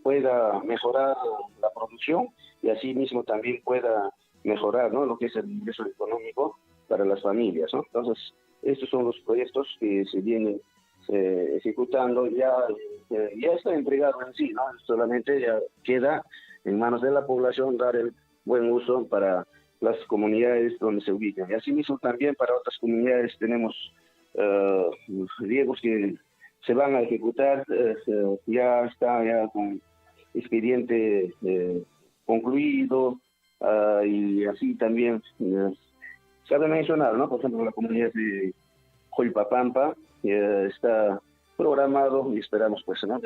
pueda mejorar la producción y así mismo también pueda mejorar, ¿no?, lo que es el ingreso económico para las familias, ¿no? Entonces, estos son los proyectos que se vienen ejecutando. Ya está entregado en sí, ¿no? Solamente ya queda en manos de la población dar el buen uso para las comunidades donde se ubican. Y asimismo también para otras comunidades tenemos riegos que se van a ejecutar, ya está ya con expediente concluido, y así también cabe mencionar, ¿no?, por ejemplo, la comunidad de Joypapampa está programado y esperamos pues, ¿no?,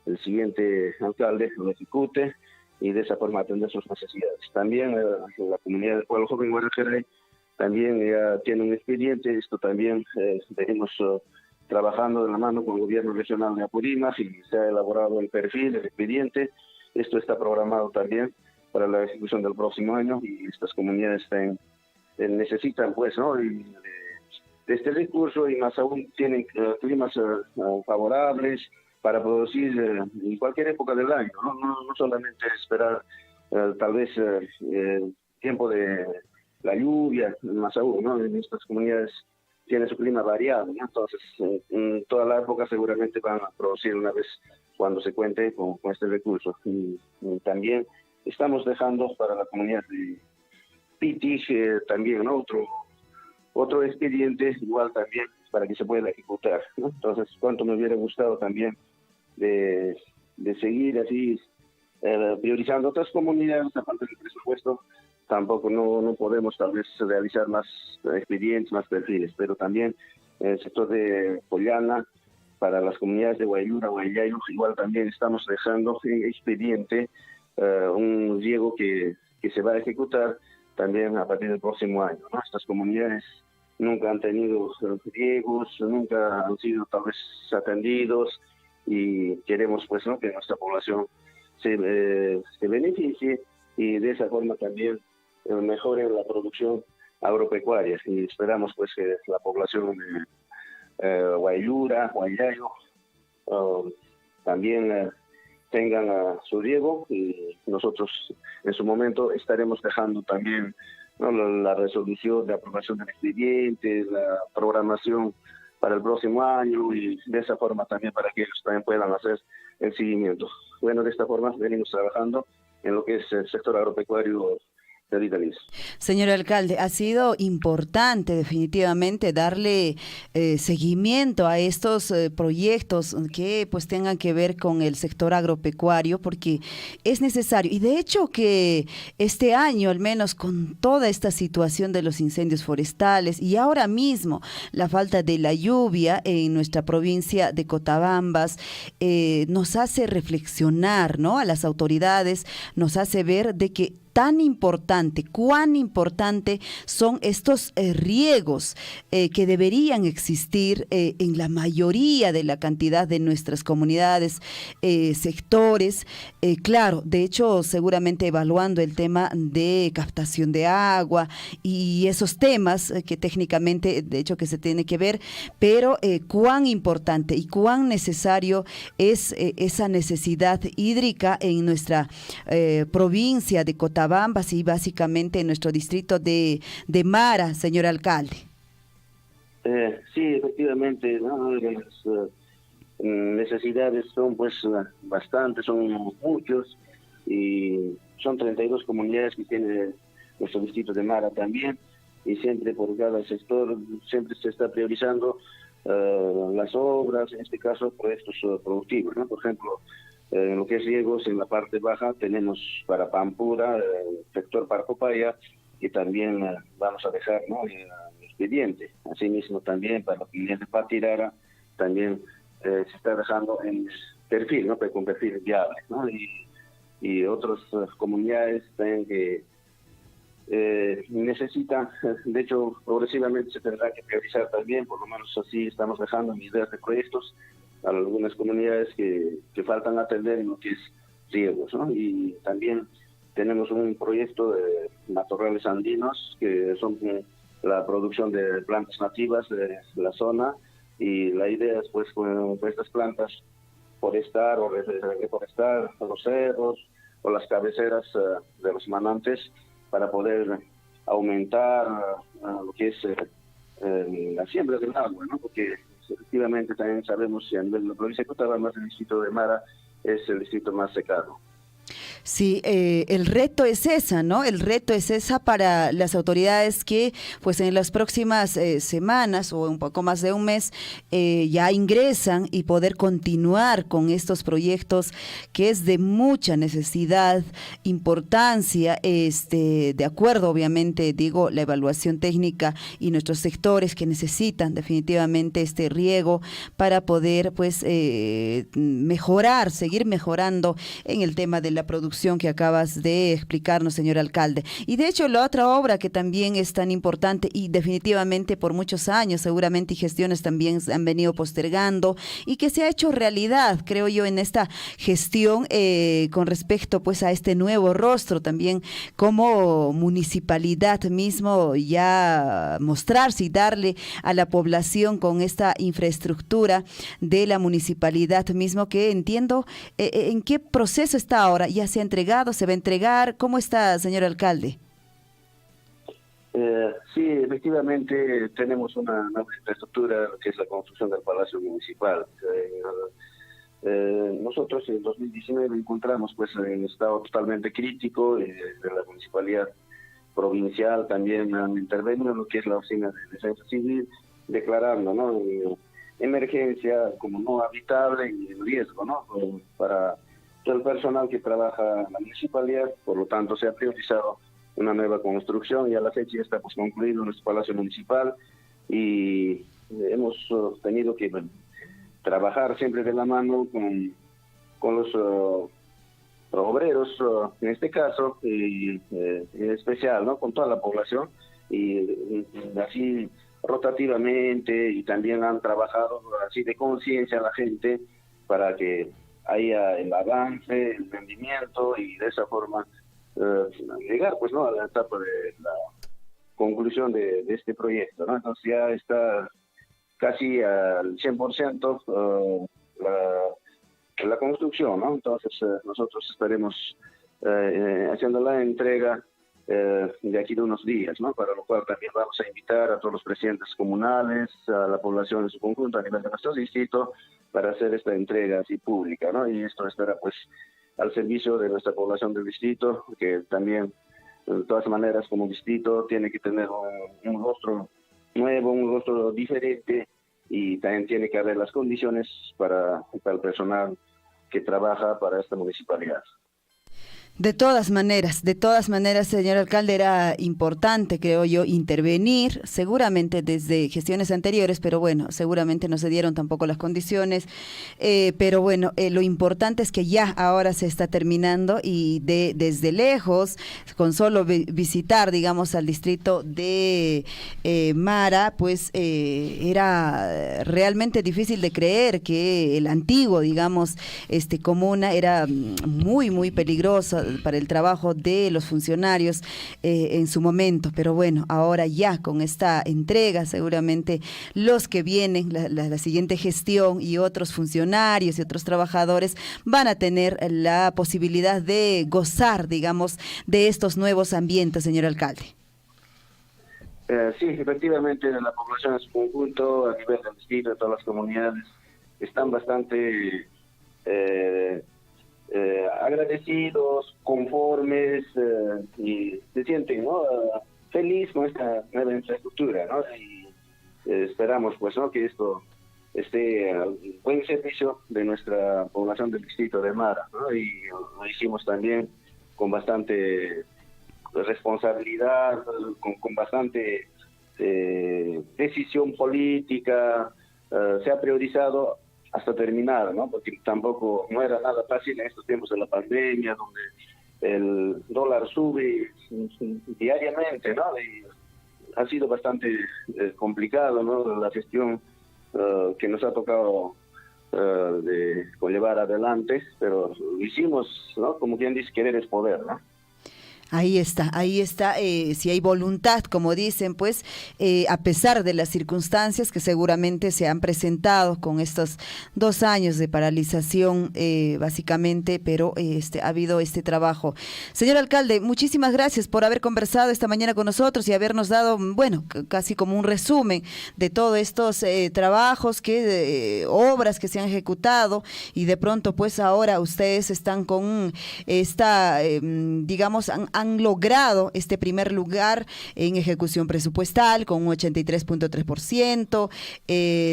el siguiente alcalde lo ejecute y de esa forma atender sus necesidades. También la comunidad del Pueblo Joven Guaraferay también ya tiene un expediente. Esto también venimos trabajando de la mano con el gobierno regional de Apurímac y se ha elaborado el perfil, el expediente. Esto está programado también para la ejecución del próximo año y estas comunidades necesitan pues, ¿no?, de este recurso, y más aún tienen climas favorables para producir en cualquier época del año, no solamente esperar tal vez tiempo de la lluvia, más aún, ¿no? En estas comunidades tiene su clima variado, ¿no? Entonces en toda la época seguramente van a producir una vez cuando se cuente con este recurso. Y también estamos dejando para la comunidad de Pitich también, ¿no?, otro expediente igual también para que se pueda ejecutar, ¿no? Entonces, cuánto me hubiera gustado también de seguir así priorizando otras comunidades aparte del presupuesto tampoco no podemos tal vez realizar más expedientes, más perfiles, pero también en el sector de Pollana, para las comunidades de Guayura, Guayayo, igual también estamos dejando en expediente un riego que se va a ejecutar también a partir del próximo año, ¿no? Estas comunidades nunca han tenido riegos, nunca han sido tal vez atendidos, y queremos pues, ¿no?, que nuestra población se beneficie y de esa forma también mejore la producción agropecuaria, y esperamos pues que la población de Guayura, Guayayo también tengan su riego, y nosotros en su momento estaremos dejando también, ¿no?, la resolución de aprobación del expediente, la programación para el próximo año, y de esa forma también para que ellos también puedan hacer el seguimiento. Bueno, de esta forma venimos trabajando en lo que es el sector agropecuario de Vitaliz. Señor alcalde, ha sido importante definitivamente darle seguimiento a estos proyectos que pues tengan que ver con el sector agropecuario, porque es necesario. Y de hecho que este año, al menos con toda esta situación de los incendios forestales y ahora mismo la falta de la lluvia en nuestra provincia de Cotabambas, nos hace reflexionar, ¿no?, a las autoridades, nos hace ver de que cuán importante son estos riegos que deberían existir en la mayoría de la cantidad de nuestras comunidades, sectores. Claro, de hecho, seguramente evaluando el tema de captación de agua y esos temas que técnicamente, de hecho, que se tiene que ver, pero cuán importante y cuán necesario es esa necesidad hídrica en nuestra provincia de Cotabambas y básicamente en nuestro distrito de Mara, señor alcalde. Sí, efectivamente, ¿no?, las necesidades son pues bastantes, son muchos, y son 32 comunidades que tiene nuestro distrito de Mara también, y siempre por cada sector siempre se está priorizando las obras, en este caso proyectos productivos, ¿no? Por ejemplo, en lo que es riegos, en la parte baja tenemos para Pampura, sector Parcopaya, y también vamos a dejar, ¿no?, el expediente. Asimismo también para los clientes de Patirara también se está dejando en perfil, ¿no?, con perfil viable, ¿no? Y otras comunidades también que necesitan, de hecho progresivamente se tendrá que priorizar también, por lo menos así estamos dejando en ideas de proyectos a algunas comunidades que faltan atender en lo que es riegos, ¿no? Y también tenemos un proyecto de matorrales andinos, que son la producción de plantas nativas de la zona, y la idea es pues con estas plantas forestar o reforestar los cerros o las cabeceras de los manantes para poder aumentar lo que es la siembra del agua, ¿no? Porque efectivamente también sabemos que a nivel de la provincia de Cotabambas el distrito de Mara es el distrito más secado. Sí, el reto es esa, ¿no? El reto es esa para las autoridades que, pues, en las próximas semanas o un poco más de un mes ya ingresan y poder continuar con estos proyectos que es de mucha necesidad, importancia, de acuerdo, obviamente, digo, la evaluación técnica y nuestros sectores que necesitan definitivamente este riego para poder, pues, mejorar, seguir mejorando en el tema de la producción que acabas de explicarnos, señor alcalde. Y de hecho, la otra obra que también es tan importante y definitivamente por muchos años, seguramente, y gestiones también han venido postergando y que se ha hecho realidad, creo yo, en esta gestión con respecto pues a este nuevo rostro también como municipalidad mismo, ya mostrarse y darle a la población con esta infraestructura de la municipalidad mismo, que entiendo en qué proceso está ahora. ¿Ya se ha entregado? ¿Se va a entregar? ¿Cómo está, señor alcalde? Sí, efectivamente tenemos una nueva infraestructura, que es la construcción del Palacio Municipal. Nosotros en 2019 encontramos pues en estado totalmente crítico, de la municipalidad provincial también han intervenido en lo que es la oficina de defensa civil, declarando, ¿no?, emergencia como no habitable y en riesgo, ¿no?, para todo el personal que trabaja en la municipalidad. Por lo tanto se ha priorizado una nueva construcción y a la fecha ya está pues concluido nuestro Palacio Municipal y hemos tenido que trabajar siempre de la mano con los obreros, en este caso, y en especial, ¿no? Con toda la población y así rotativamente, y también han trabajado así de conciencia a la gente para que haya el avance, el rendimiento y de esa forma llegar pues no a la etapa de la conclusión de este proyecto, ¿no? Entonces ya está casi al 100% la construcción, ¿no? Entonces nosotros estaremos haciendo la entrega de aquí de unos días, ¿no? Para lo cual también vamos a invitar a todos los presidentes comunales, a la población en su conjunto a nivel de nuestro distrito, para hacer esta entrega así pública, ¿no? Y esto estará pues al servicio de nuestra población del distrito, que también de todas maneras como distrito tiene que tener un rostro nuevo, un rostro diferente, y también tiene que haber las condiciones para el personal que trabaja para esta municipalidad. De todas maneras, señor alcalde, era importante, creo yo, intervenir, seguramente desde gestiones anteriores, pero bueno, seguramente no se dieron tampoco las condiciones, pero bueno, lo importante es que ya ahora se está terminando y desde lejos, con solo visitar, digamos, al distrito de Mara, pues era realmente difícil de creer que el antiguo, digamos, comuna era muy peligroso para el trabajo de los funcionarios en su momento, pero bueno, ahora ya con esta entrega seguramente los que vienen, la siguiente gestión y otros funcionarios y otros trabajadores van a tener la posibilidad de gozar, digamos, de estos nuevos ambientes, señor alcalde. Sí, efectivamente la población en su conjunto, a nivel del distrito, de todas las comunidades, están bastante agradecidos, conformes y se sienten, ¿no? Feliz con esta nueva infraestructura, ¿no? Y esperamos pues, ¿no? Que esto esté al buen servicio de nuestra población del distrito de Mara, ¿no? Y lo hicimos también con bastante responsabilidad, con bastante decisión política, se ha priorizado hasta terminar, ¿no? Porque tampoco no era nada fácil en estos tiempos de la pandemia, donde el dólar sube diariamente, ¿no? Y ha sido bastante complicado, ¿no? La gestión que nos ha tocado de llevar adelante, pero lo hicimos, ¿no? Como quien dice, querer es poder, ¿no? Ahí está, si hay voluntad, como dicen, pues, a pesar de las circunstancias que seguramente se han presentado con estos 2 años de paralización, básicamente, pero ha habido este trabajo. Señor alcalde, muchísimas gracias por haber conversado esta mañana con nosotros y habernos dado, bueno, casi como un resumen de todos estos trabajos, obras que se han ejecutado, y de pronto, pues, ahora ustedes están con esta, digamos, han logrado este primer lugar en ejecución presupuestal con un 83.3%,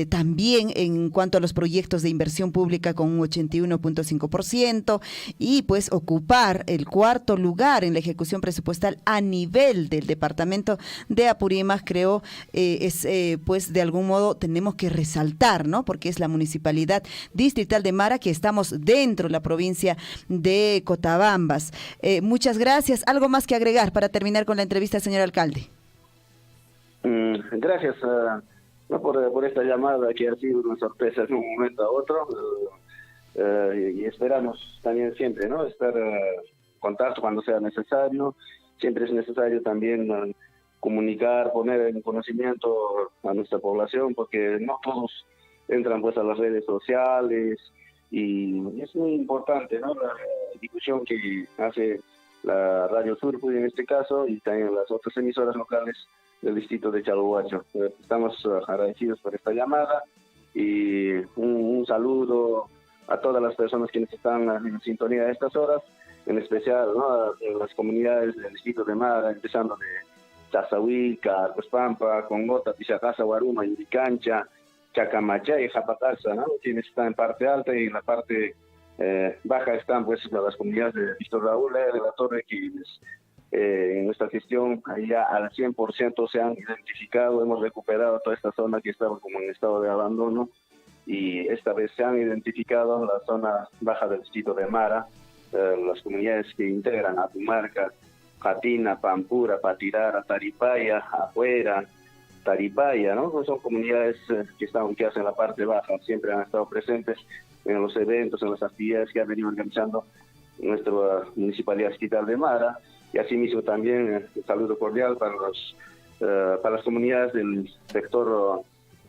también en cuanto a los proyectos de inversión pública con un 81.5%, y pues ocupar el 4º lugar en la ejecución presupuestal a nivel del departamento de Apurímac, creo, es pues de algún modo tenemos que resaltar, ¿no? Porque es la municipalidad distrital de Mara, que estamos dentro de la provincia de Cotabambas. Muchas gracias. ¿Algo más que agregar para terminar con la entrevista, señor alcalde? Gracias no por esta llamada que ha sido una sorpresa de un momento a otro, y esperamos también siempre, ¿no? Estar en contacto cuando sea necesario. Siempre es necesario también comunicar, poner en conocimiento a nuestra población, porque no todos entran pues a las redes sociales, y es muy importante, ¿no? La difusión que hace la Radio Surpuy en este caso, y también las otras emisoras locales del distrito de Chalhuacho. Estamos agradecidos por esta llamada, y un saludo a todas las personas que están en sintonía a estas horas, en especial, ¿no? En las comunidades del distrito de Mara, empezando de Chazahuilca, Arcospampa, Congota, Pichacasa, Guaruma, Yuricancha, Chacamachay y Japacasa, ¿no? Quienes están en parte alta, y en la parte baja están pues las comunidades de Víctor Raúl, de la Torre, quienes En nuestra gestión, ahí ya al 100% se han identificado, hemos recuperado toda esta zona que estaba como en estado de abandono, y esta vez se han identificado la zona baja del distrito de Mara, las comunidades que integran Atumarca, Jatina, Pampura, Patirara, Taripaya, Afuera, Taripaya, ¿no? Pues son comunidades que hacen la parte baja, siempre han estado presentes en los eventos, en las actividades que ha venido organizando nuestra Municipalidad Distrital de Mara, y asimismo también un saludo cordial para las comunidades del sector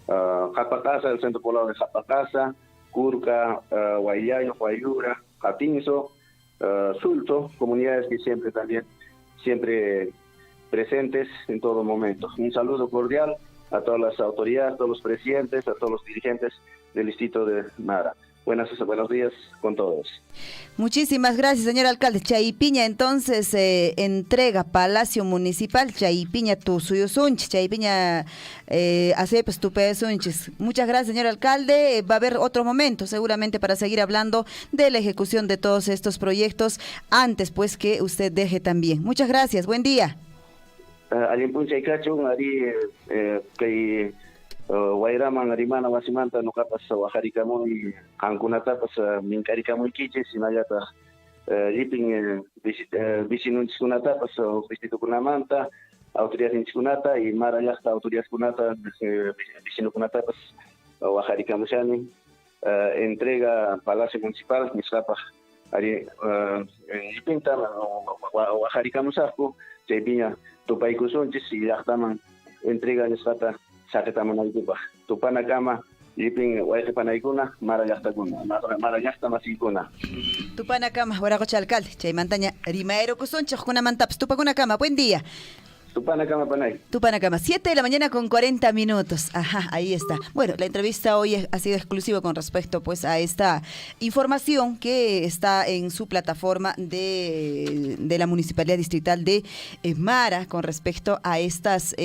Japacasa, el centro poblado de Japacasa, Curca, Guayayo, Guayura, Jatinzo, Sulto, comunidades que siempre presentes en todo momento. Un saludo cordial a todas las autoridades, a todos los presidentes, a todos los dirigentes del distrito de Mara. Buenos días con todos. Muchísimas gracias, señor alcalde. Chaypiña, entonces, entrega Palacio Municipal, Chaypiña tu suyo sunch, Chaypiña acepes tu sunches. Muchas gracias, señor alcalde. Va a haber otro momento, seguramente, para seguir hablando de la ejecución de todos estos proyectos, antes, pues, que usted deje también. Muchas gracias, buen día. Wairaman arimana wasimanta nukapas wajarikamuy ankunatapas minkarikamuy kichis sinallata llipin vicinunchiskunatapas distritukunamanta autoridadninchikunata y Mara llaqta autoridadkunata vecinukunatapas wajarikamushani entrega Palacio Municipal nisqapaj ari llipinta wajarikamusaqku chaypiña tupaykusunchis y llaqtaman entrega nisqata Saquetamanaykupa, Tupanacama, Lipin, Huayjepanaykuna, Marayastakuna, Marayastamasikuna. Tupanacama, Huaracocha alcalde, Chaymantaña, Rimaero Cusoncha, Junamantaps, Tupakunacama, buen día. Tupanacama, Panay. Tupanacama, 7 de la mañana con 40 minutos. Ajá, ahí está. Bueno, la entrevista hoy ha sido exclusiva con respecto, pues, a esta información que está en su plataforma de la Municipalidad Distrital de Mara con respecto a estas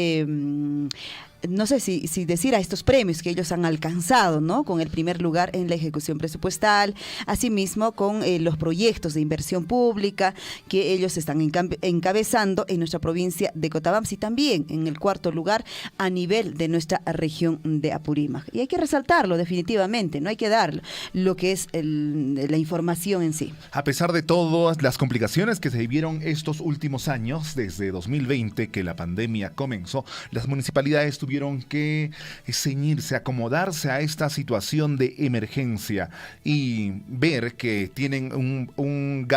no sé si decir a estos premios que ellos han alcanzado, ¿no? Con el primer lugar en la ejecución presupuestal, asimismo con los proyectos de inversión pública que ellos están encabezando en nuestra provincia de Cotabamps y también en el cuarto lugar a nivel de nuestra región de Apurímac. Y hay que resaltarlo definitivamente, no hay que dar lo que es la información en sí. A pesar de todas las complicaciones que se vivieron estos últimos años, desde 2020 que la pandemia comenzó, las municipalidades tuvieron que ceñirse, acomodarse a esta situación de emergencia y ver que tienen un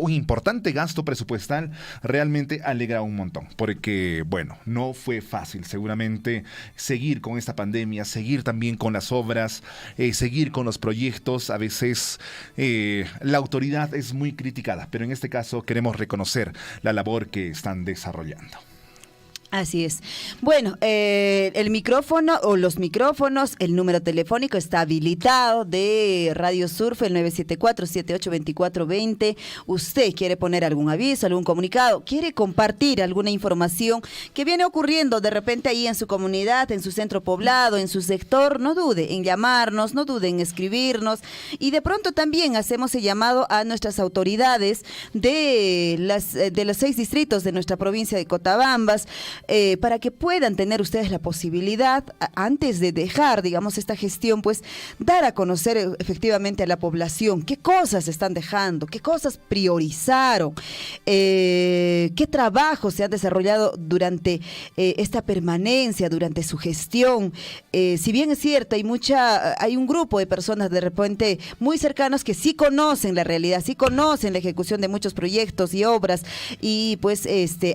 importante gasto presupuestal, realmente alegra un montón, porque bueno, no fue fácil seguramente seguir con esta pandemia, seguir también con las obras, seguir con los proyectos. A veces la autoridad es muy criticada, pero en este caso queremos reconocer la labor que están desarrollando. Así es. Bueno, el micrófono o los micrófonos, el número telefónico está habilitado de Radio Surf, el 974-782420. Usted quiere poner algún aviso, algún comunicado, quiere compartir alguna información que viene ocurriendo de repente ahí en su comunidad, en su centro poblado, en su sector, no dude en llamarnos, no dude en escribirnos. Y de pronto también hacemos el llamado a nuestras autoridades de los 6 distritos de nuestra provincia de Cotabambas, para que puedan tener ustedes la posibilidad, antes de dejar, digamos, esta gestión, pues, dar a conocer efectivamente a la población qué cosas están dejando, qué cosas priorizaron, qué trabajos se han desarrollado durante esta permanencia, durante su gestión. Si bien es cierto, hay un grupo de personas de repente muy cercanos que sí conocen la realidad, sí conocen la ejecución de muchos proyectos y obras y pues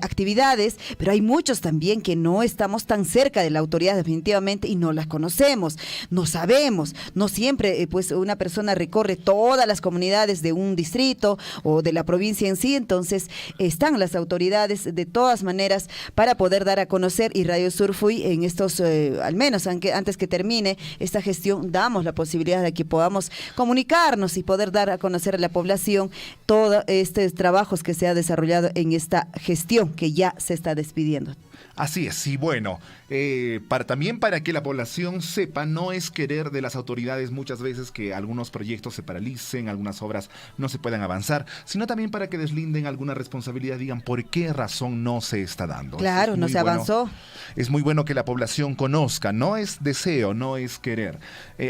actividades, pero hay muchos también que no estamos tan cerca de la autoridad definitivamente y no las conocemos, no sabemos, no siempre pues una persona recorre todas las comunidades de un distrito o de la provincia en sí. Entonces están las autoridades de todas maneras para poder dar a conocer, y Radio Surfuy en estos, al menos antes que termine esta gestión, damos la posibilidad de que podamos comunicarnos y poder dar a conocer a la población todos estos trabajos que se ha desarrollado en esta gestión que ya se está despidiendo. Así es, y bueno, también para que la población sepa, no es querer de las autoridades muchas veces que algunos proyectos se paralicen, algunas obras no se puedan avanzar, sino también para que deslinden alguna responsabilidad, digan por qué razón no se está dando. Claro, no se avanzó. Es muy bueno que la población conozca, no es deseo, no es querer.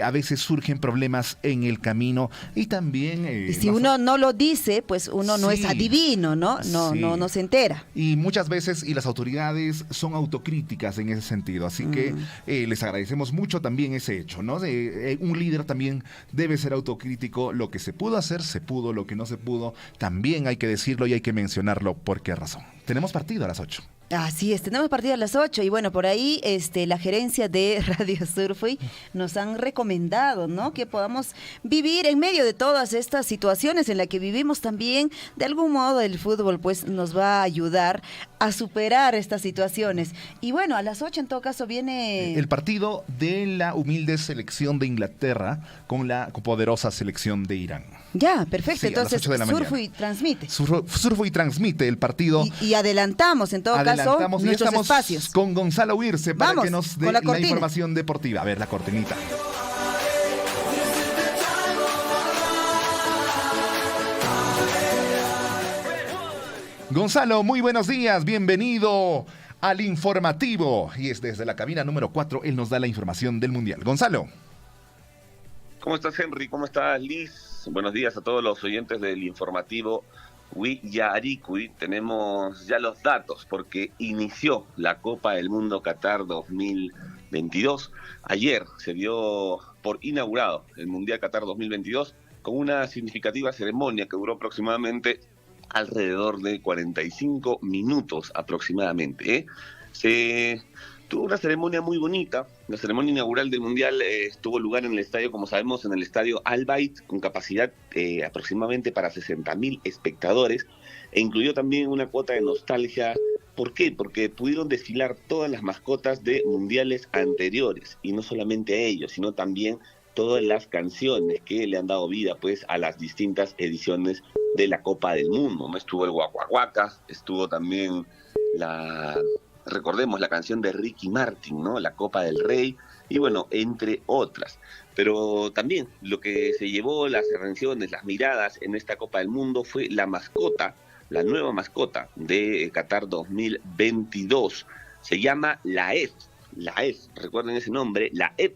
A veces surgen problemas en el camino y también... y si uno no lo dice, pues uno no es adivino, ¿no? No se entera. Y muchas veces, y las autoridades son autocríticas en ese sentido, así que les agradecemos mucho también ese hecho, ¿no? Un líder también debe ser autocrítico, lo que se pudo hacer, se pudo, lo que no se pudo, también hay que decirlo y hay que mencionarlo por qué razón. Tenemos partido a las 8. Así es, tenemos partido a las 8 y bueno, por ahí la gerencia de Radio Surfy nos han recomendado, ¿no? Que podamos vivir en medio de todas estas situaciones en las que vivimos también. De algún modo el fútbol pues nos va a ayudar a superar estas situaciones. Y bueno, a las 8 en todo caso viene... el partido de la humilde selección de Inglaterra con la poderosa selección de Irán. Ya, perfecto. Sí, entonces Surfy transmite. Surfy transmite el partido. Y adelantamos en todo caso nuestros espacios. Con Gonzalo Huirse para que nos dé la información deportiva. A ver, la cortinita. Gonzalo, muy buenos días, bienvenido al informativo. Y es desde la cabina número 4, él nos da la información del Mundial. Gonzalo. ¿Cómo estás, Henry? ¿Cómo estás, Liz? Buenos días a todos los oyentes del informativo Willaricui. Tenemos ya los datos porque inició la Copa del Mundo Qatar 2022. Ayer se dio por inaugurado el Mundial Qatar 2022 con una significativa ceremonia que duró aproximadamente alrededor de 45 minutos aproximadamente. Tuvo una ceremonia muy bonita. La ceremonia inaugural del Mundial tuvo lugar en el estadio, como sabemos, en el estadio Al Bayt, con capacidad aproximadamente para 60.000 espectadores, e incluyó también una cuota de nostalgia. ¿Por qué? Porque pudieron desfilar todas las mascotas de mundiales anteriores, y no solamente a ellos, sino también todas las canciones que le han dado vida pues a las distintas ediciones de la Copa del Mundo, ¿no? Estuvo el Waka Waka, estuvo también recordemos la canción de Ricky Martin, ¿no? La Copa del Rey, y bueno, entre otras. Pero también lo que se llevó las atenciones, las miradas en esta Copa del Mundo fue la mascota, la nueva mascota de Qatar 2022. Se llama Laef, recuerden ese nombre, Laef,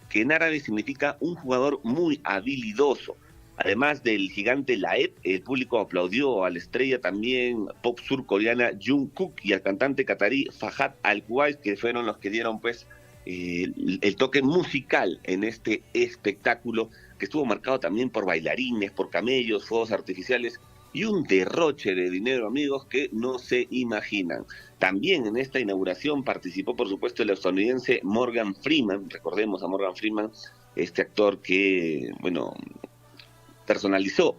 que en árabe significa un jugador muy habilidoso. Además del gigante Laef, el público aplaudió a la estrella también pop surcoreana Jungkook y al cantante catarí Fahad Al-Kuwait, que fueron los que dieron pues el toque musical en este espectáculo, que estuvo marcado también por bailarines, por camellos, fuegos artificiales y un derroche de dinero, amigos, que no se imaginan. También en esta inauguración participó, por supuesto, el estadounidense Morgan Freeman. Recordemos a Morgan Freeman, este actor que, bueno, personalizó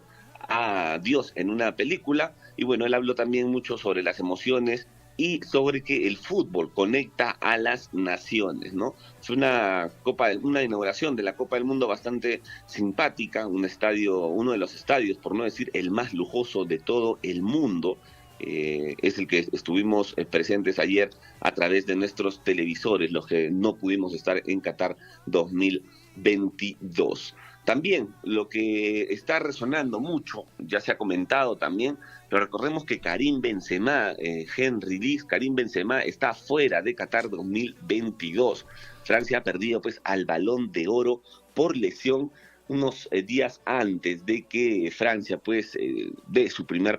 a Dios en una película, y bueno, él habló también mucho sobre las emociones y sobre que el fútbol conecta a las naciones, ¿no? Fue una inauguración de la Copa del Mundo bastante simpática, uno de los estadios, por no decir el más lujoso de todo el mundo, es el que estuvimos presentes ayer a través de nuestros televisores, los que no pudimos estar en Qatar 2022. También lo que está resonando mucho, ya se ha comentado también, pero recordemos que Karim Benzema, Karim Benzema está fuera de Qatar 2022. Francia ha perdido pues al Balón de Oro por lesión unos días antes de que Francia pues realice su primer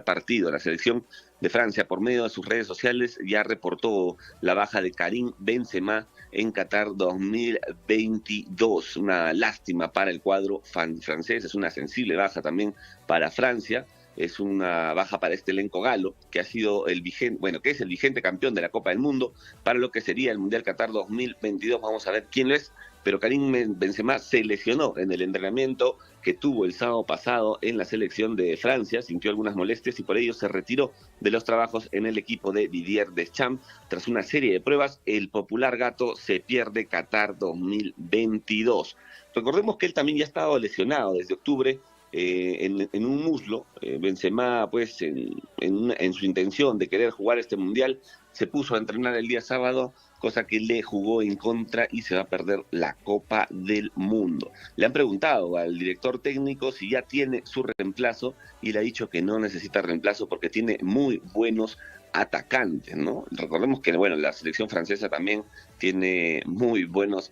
partido. La selección de Francia, por medio de sus redes sociales, ya reportó la baja de Karim Benzema en Qatar 2022. Una lástima para el cuadro francés, es una sensible baja también para Francia, es una baja para este elenco galo, que ha sido que es el vigente campeón de la Copa del Mundo, para lo que sería el Mundial Qatar 2022. Vamos a ver quién lo es, pero Karim Benzema se lesionó en el entrenamiento que tuvo el sábado pasado en la selección de Francia, sintió algunas molestias y por ello se retiró de los trabajos en el equipo de Didier Deschamps. Tras una serie de pruebas, el popular gato se pierde Qatar 2022. Recordemos que él también ya ha estado lesionado desde octubre en un muslo. Benzema, pues, en su intención de querer jugar este mundial, se puso a entrenar el día sábado, cosa que le jugó en contra y se va a perder la Copa del Mundo. Le han preguntado al director técnico si ya tiene su reemplazo y le ha dicho que no necesita reemplazo porque tiene muy buenos atacantes, ¿no? Recordemos que, bueno, la selección francesa también tiene muy buenos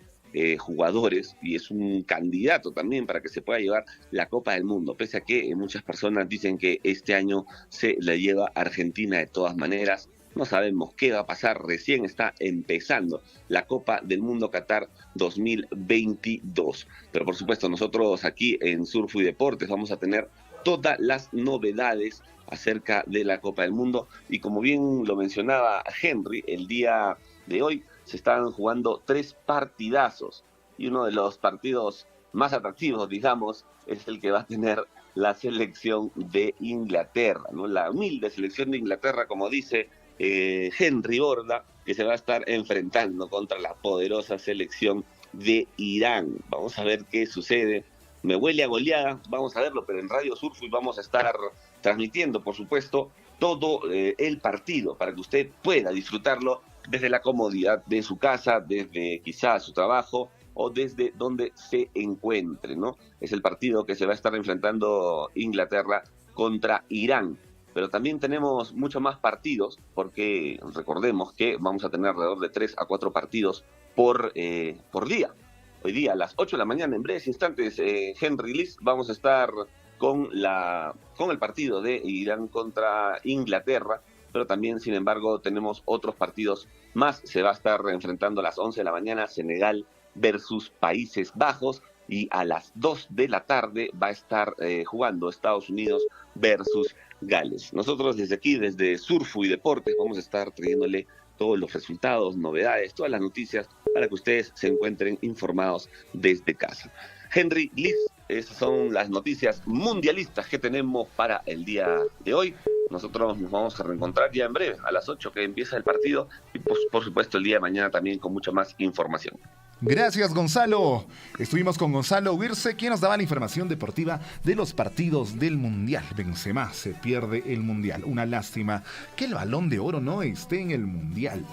jugadores y es un candidato también para que se pueda llevar la Copa del Mundo, pese a que muchas personas dicen que este año se la lleva Argentina de todas maneras. No sabemos qué va a pasar, recién está empezando la Copa del Mundo Qatar 2022. Pero por supuesto nosotros aquí en Surfo y Deportes vamos a tener todas las novedades acerca de la Copa del Mundo. Y como bien lo mencionaba Henry, el día de hoy se están jugando 3 partidazos. Y uno de los partidos más atractivos, digamos, es el que va a tener la selección de Inglaterra, ¿no? La humilde selección de Inglaterra, como dice Henry Borda, que se va a estar enfrentando contra la poderosa selección de Irán. Vamos a ver qué sucede. Me huele a goleada, vamos a verlo, pero en Radio Surfo vamos a estar transmitiendo, por supuesto, todo el partido para que usted pueda disfrutarlo desde la comodidad de su casa, desde quizás su trabajo o desde donde se encuentre, ¿no? Es el partido que se va a estar enfrentando Inglaterra contra Irán. Pero también tenemos muchos más partidos, porque recordemos que vamos a tener alrededor de 3 a 4 partidos por día. Hoy día a las 8 de la mañana, en breves instantes, Henry Liz, vamos a estar con el partido de Irán contra Inglaterra, pero también, sin embargo, tenemos otros partidos más. Se va a estar enfrentando a las 11 de la mañana Senegal versus Países Bajos, y a las 2 de la tarde va a estar jugando Estados Unidos versus Gales. Nosotros desde aquí, desde Surfo y Deportes, vamos a estar trayéndole todos los resultados, novedades, todas las noticias para que ustedes se encuentren informados desde casa. Henry Liz, esas son las noticias mundialistas que tenemos para el día de hoy. Nosotros nos vamos a reencontrar ya en breve, a las 8 que empieza el partido, y pues, por supuesto el día de mañana también con mucha más información. Gracias, Gonzalo. Estuvimos con Gonzalo Wirse, quien nos daba la información deportiva de los partidos del Mundial. Benzema se pierde el Mundial. Una lástima que el Balón de Oro no esté en el Mundial.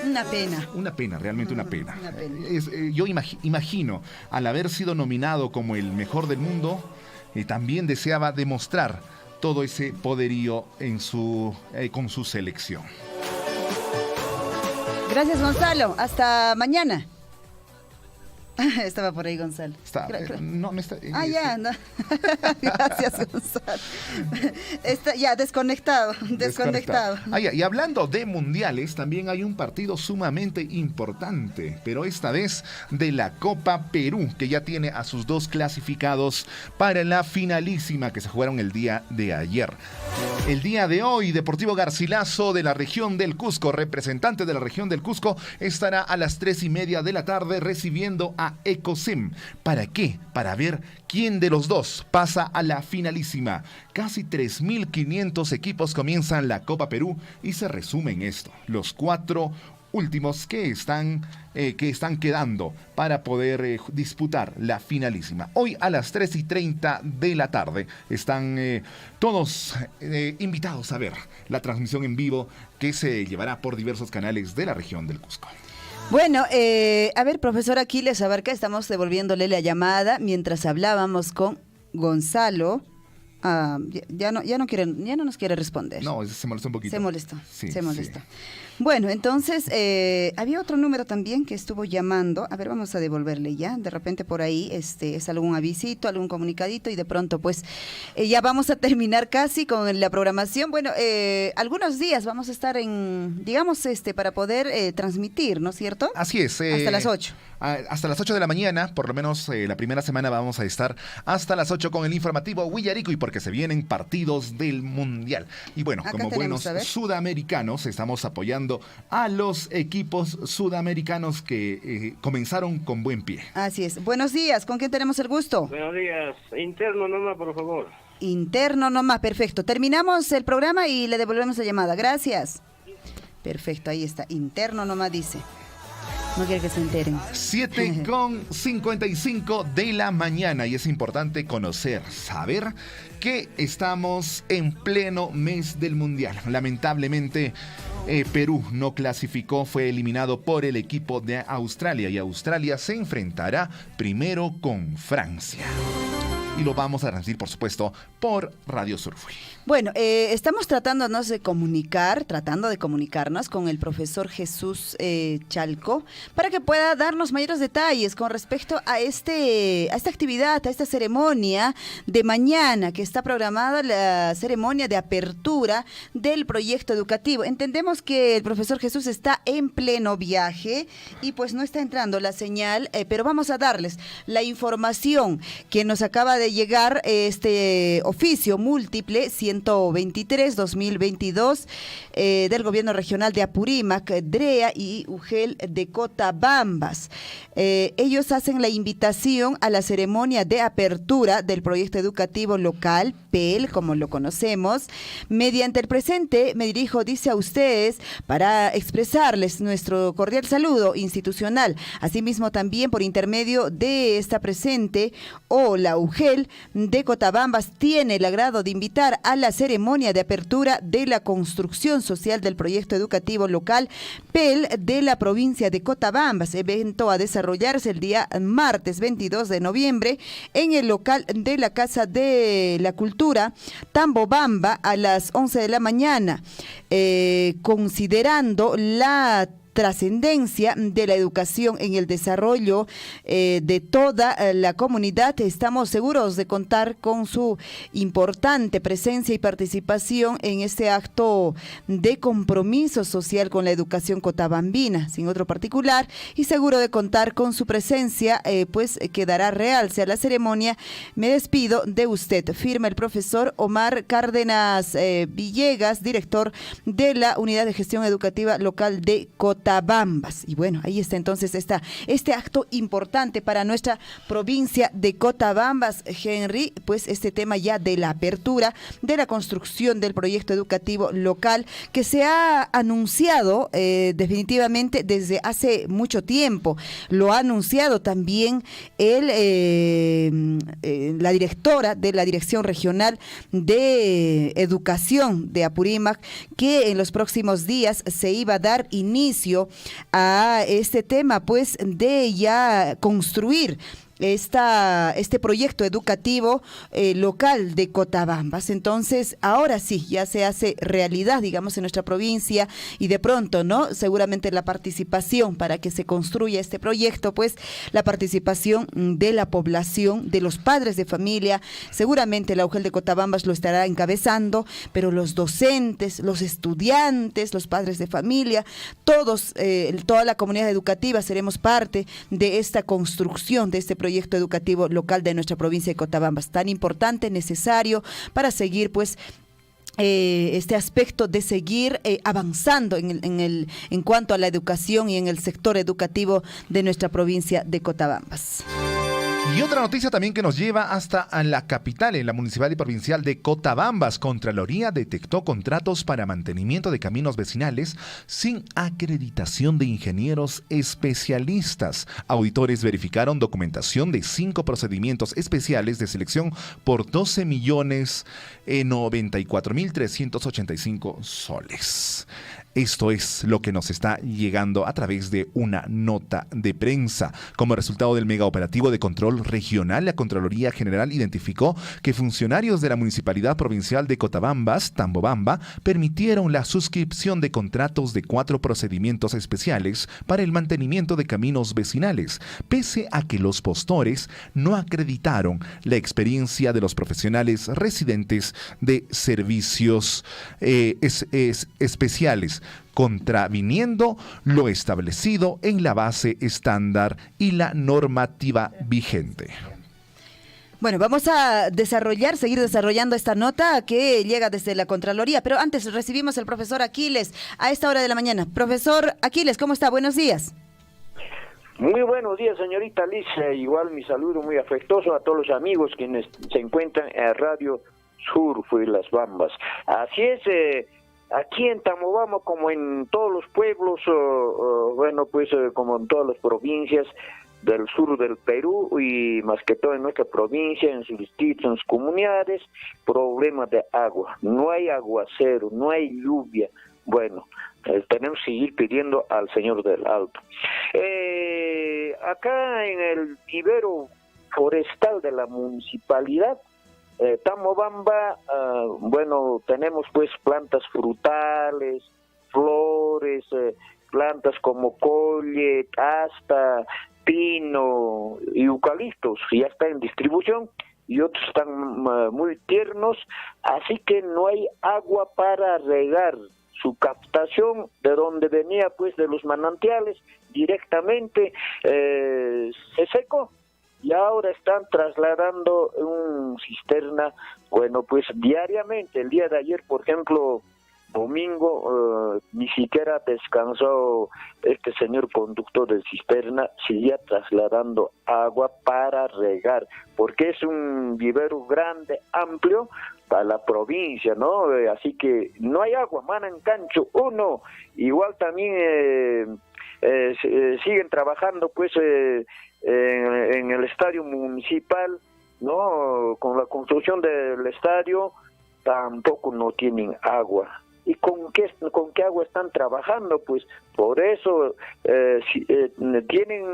Una pena. Una pena, realmente una pena. Una pena. Yo imagino, al haber sido nominado como el mejor del mundo, también deseaba demostrar todo ese poderío con su selección. Gracias, Gonzalo. Hasta mañana. Estaba por ahí Gonzalo. No está. Ya, no. Gracias, Gonzalo. Ya, desconectado. Y hablando de mundiales, también hay un partido sumamente importante, pero esta vez de la Copa Perú, que ya tiene a sus 2 clasificados para la finalísima que se jugaron el día de ayer. El día de hoy, Deportivo Garcilaso de la región del Cusco, representante de la región del Cusco, estará a las 3:30 de la tarde recibiendo a Ecosem. ¿Para qué? Para ver quién de los dos pasa a la finalísima. Casi 3.500 equipos comienzan la Copa Perú y se resume en esto: los 4 últimos que están quedando para poder disputar la finalísima. Hoy a las 3:30 de la tarde están todos invitados a ver la transmisión en vivo que se llevará por diversos canales de la región del Cusco. Bueno, a ver, profesor Aquiles Abarca, estamos devolviéndole la llamada mientras hablábamos con Gonzalo. Ya no nos quiere responder. No, se molestó un poquito. Se molestó. Sí. Bueno, entonces, había otro número también que estuvo llamando. A ver, vamos a devolverle ya. De repente por ahí es algún avisito, algún comunicadito, y de pronto pues ya vamos a terminar casi con la programación. Bueno, algunos días vamos a estar para poder transmitir, ¿no es cierto? Así es. Hasta las 8. Hasta las 8 de la mañana, por lo menos la primera semana vamos a estar hasta las 8 con el informativo Huillarico, y porque se vienen partidos del Mundial. Y bueno, acá como buenos sudamericanos, estamos apoyando a los equipos sudamericanos que comenzaron con buen pie. Así es. Buenos días, ¿con quién tenemos el gusto? Buenos días, interno nomás, por favor. Interno nomás, perfecto. Terminamos el programa y le devolvemos la llamada. Gracias. Perfecto, ahí está. Interno nomás dice. No quiere que se enteren. 7:55 de la mañana y es importante saber que estamos en pleno mes del Mundial. Lamentablemente, Perú no clasificó, fue eliminado por el equipo de Australia y Australia se enfrentará primero con Francia. Y lo vamos a transmitir, por supuesto, por Radio Surfui. Bueno, estamos tratando de comunicarnos con el profesor Jesús Chalco para que pueda darnos mayores detalles con respecto a esta actividad, a esta ceremonia de mañana, que está programada la ceremonia de apertura del proyecto educativo. Entendemos que el profesor Jesús está en pleno viaje y pues no está entrando la señal, pero vamos a darles la información que nos acaba de llegar, este oficio múltiple 123-2022 del Gobierno Regional de Apurímac, DREA y UGEL de Cotabambas. Ellos hacen la invitación a la ceremonia de apertura del proyecto educativo local, PEL, como lo conocemos. Mediante el presente me dirijo, dice, a ustedes para expresarles nuestro cordial saludo institucional. Asimismo, también por intermedio de esta presente o la UGEL de Cotabambas tiene el agrado de invitar a la ceremonia de apertura de la construcción social del proyecto educativo local PEL de la provincia de Cotabambas, evento a desarrollarse el día martes 22 de noviembre en el local de la Casa de la Cultura Tambobamba a las 11 de la mañana, considerando la trascendencia de la educación en el desarrollo de toda la comunidad. Estamos seguros de contar con su importante presencia y participación en este acto de compromiso social con la educación cotabambina, sin otro particular, y seguro de contar con su presencia, pues quedará realce a la ceremonia. Me despido de usted, firma el profesor Omar Cárdenas Villegas, director de la Unidad de Gestión Educativa Local de Cotabambas. Y bueno, ahí está entonces este acto importante para nuestra provincia de Cotabambas, Henry, pues este tema ya de la apertura de la construcción del proyecto educativo local que se ha anunciado definitivamente desde hace mucho tiempo. Lo ha anunciado también la directora de la Dirección Regional de Educación de Apurímac, que en los próximos días se iba a dar inicio a este tema, pues, de ya construir este proyecto educativo local de Cotabambas. Entonces, ahora sí, ya se hace realidad, digamos, en nuestra provincia, y de pronto, ¿no? Seguramente la participación para que se construya este proyecto, pues, la participación de la población, de los padres de familia, seguramente la UGEL de Cotabambas lo estará encabezando, pero los docentes, los estudiantes, los padres de familia, todos, toda la comunidad educativa seremos parte de esta construcción, de este proyecto educativo local de nuestra provincia de Cotabambas, tan importante, necesario para seguir, pues, este aspecto de seguir avanzando en cuanto a la educación y en el sector educativo de nuestra provincia de Cotabambas. Y otra noticia también que nos lleva hasta la capital, en la municipal y provincial de Cotabambas. Contraloría detectó contratos para mantenimiento de caminos vecinales sin acreditación de ingenieros especialistas. Auditores verificaron documentación de 5 procedimientos especiales de selección por 12.094.385 soles. Esto es lo que nos está llegando a través de una nota de prensa. Como resultado del megaoperativo de control regional, la Contraloría General identificó que funcionarios de la Municipalidad Provincial de Cotabambas, Tambobamba, permitieron la suscripción de contratos de 4 procedimientos especiales para el mantenimiento de caminos vecinales, pese a que los postores no acreditaron la experiencia de los profesionales residentes de servicios especiales, contraviniendo lo establecido en la base estándar y la normativa vigente. Bueno, vamos a seguir desarrollando esta nota que llega desde la Contraloría, pero antes recibimos al profesor Aquiles a esta hora de la mañana. Profesor Aquiles, ¿cómo está? Buenos días. Muy buenos días, señorita Liz. Igual mi saludo muy afectuoso a todos los amigos quienes se encuentran en Radio Surfui Las Bambas. Así es, aquí en Tamobamba, como en todos los pueblos, como en todas las provincias del sur del Perú y más que todo en nuestra provincia, en sus distritos, en sus comunidades, problemas de agua. No hay aguacero, no hay lluvia. Bueno, tenemos que seguir pidiendo al Señor del Alto. Acá en el vivero forestal de la municipalidad, Tamobamba, tenemos pues plantas frutales, flores, plantas como colle, asta, pino y eucaliptos, ya está en distribución y otros están muy tiernos, así que no hay agua para regar. Su captación de donde venía pues de los manantiales directamente se secó y ahora están trasladando un cisterna, diariamente. El día de ayer, por ejemplo, domingo, ni siquiera descansó este señor conductor de cisterna, seguía trasladando agua para regar, porque es un vivero grande, amplio, para la provincia, ¿no? Así que no hay agua, Manan Cancho, uno. Igual también siguen trabajando, pues, en el estadio municipal, ¿no? Con la construcción del estadio, tampoco no tienen agua. ¿Y con qué agua están trabajando? Pues por eso tienen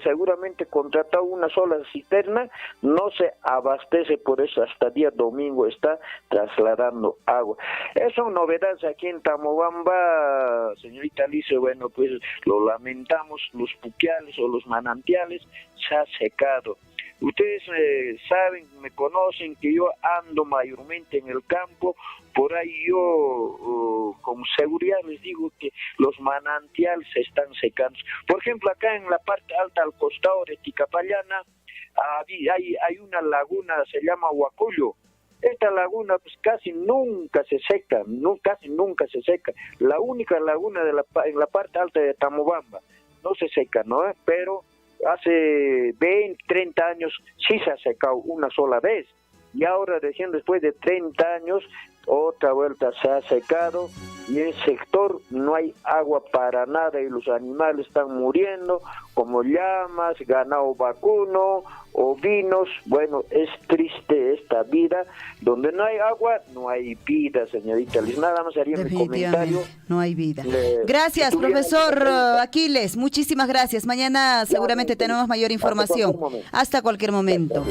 seguramente contratado una sola cisterna, no se abastece, por eso hasta día domingo está trasladando agua. Son novedades aquí en Tamobamba, señorita Alice. Bueno, pues lo lamentamos, los puquiales o los manantiales se ha secado. Ustedes saben, me conocen, que yo ando mayormente en el campo. Por ahí yo, con seguridad les digo que los manantiales se están secando. Por ejemplo, acá en la parte alta, al costado de Ticapayana, hay una laguna, se llama Huacullo. Esta laguna pues casi nunca se seca, casi nunca se seca. La única laguna en la parte alta de Tamobamba no se seca, ¿no? Pero hace 20, 30 años sí se ha secado una sola vez. Y ahora, recién después de 30 años, otra vuelta se ha secado y en el sector no hay agua para nada y los animales están muriendo, como llamas, ganado vacuno, ovinos. Bueno, es triste esta vida. Donde no hay agua, no hay vida, señorita Liz. Nada más haría mi comentario. No hay vida. Gracias, profesor Aquiles. Muchísimas gracias. Mañana seguramente tenemos mayor información. Hasta cualquier momento.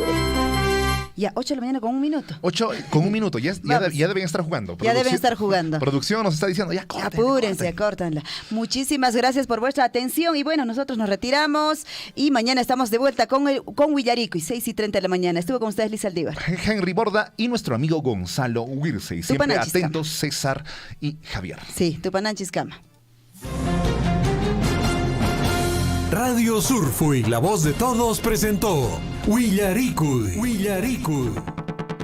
Ya, 8 de la mañana con 1 minuto. 8 con 1 minuto, ya deben estar jugando. Ya deben estar jugando. Producción nos está diciendo, ya córtenla. Apúrense, córtenla. Muchísimas gracias por vuestra atención y bueno, nosotros nos retiramos y mañana estamos de vuelta con Huillarico y 6:30 de la mañana. Estuvo con ustedes Liz Aldívar, Henry Borda y nuestro amigo Gonzalo Huirse. Y siempre atentos César y Javier. Sí, Tupananchis-Cama. Radio Surfui, la voz de todos, presentó Huillaricuy.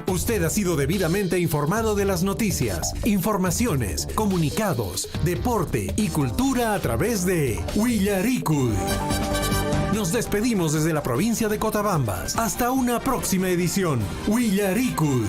Usted ha sido debidamente informado de las noticias, informaciones, comunicados, deporte y cultura a través de Huillaricuy. Nos despedimos desde la provincia de Cotabambas. Hasta una próxima edición. Huillaricuy.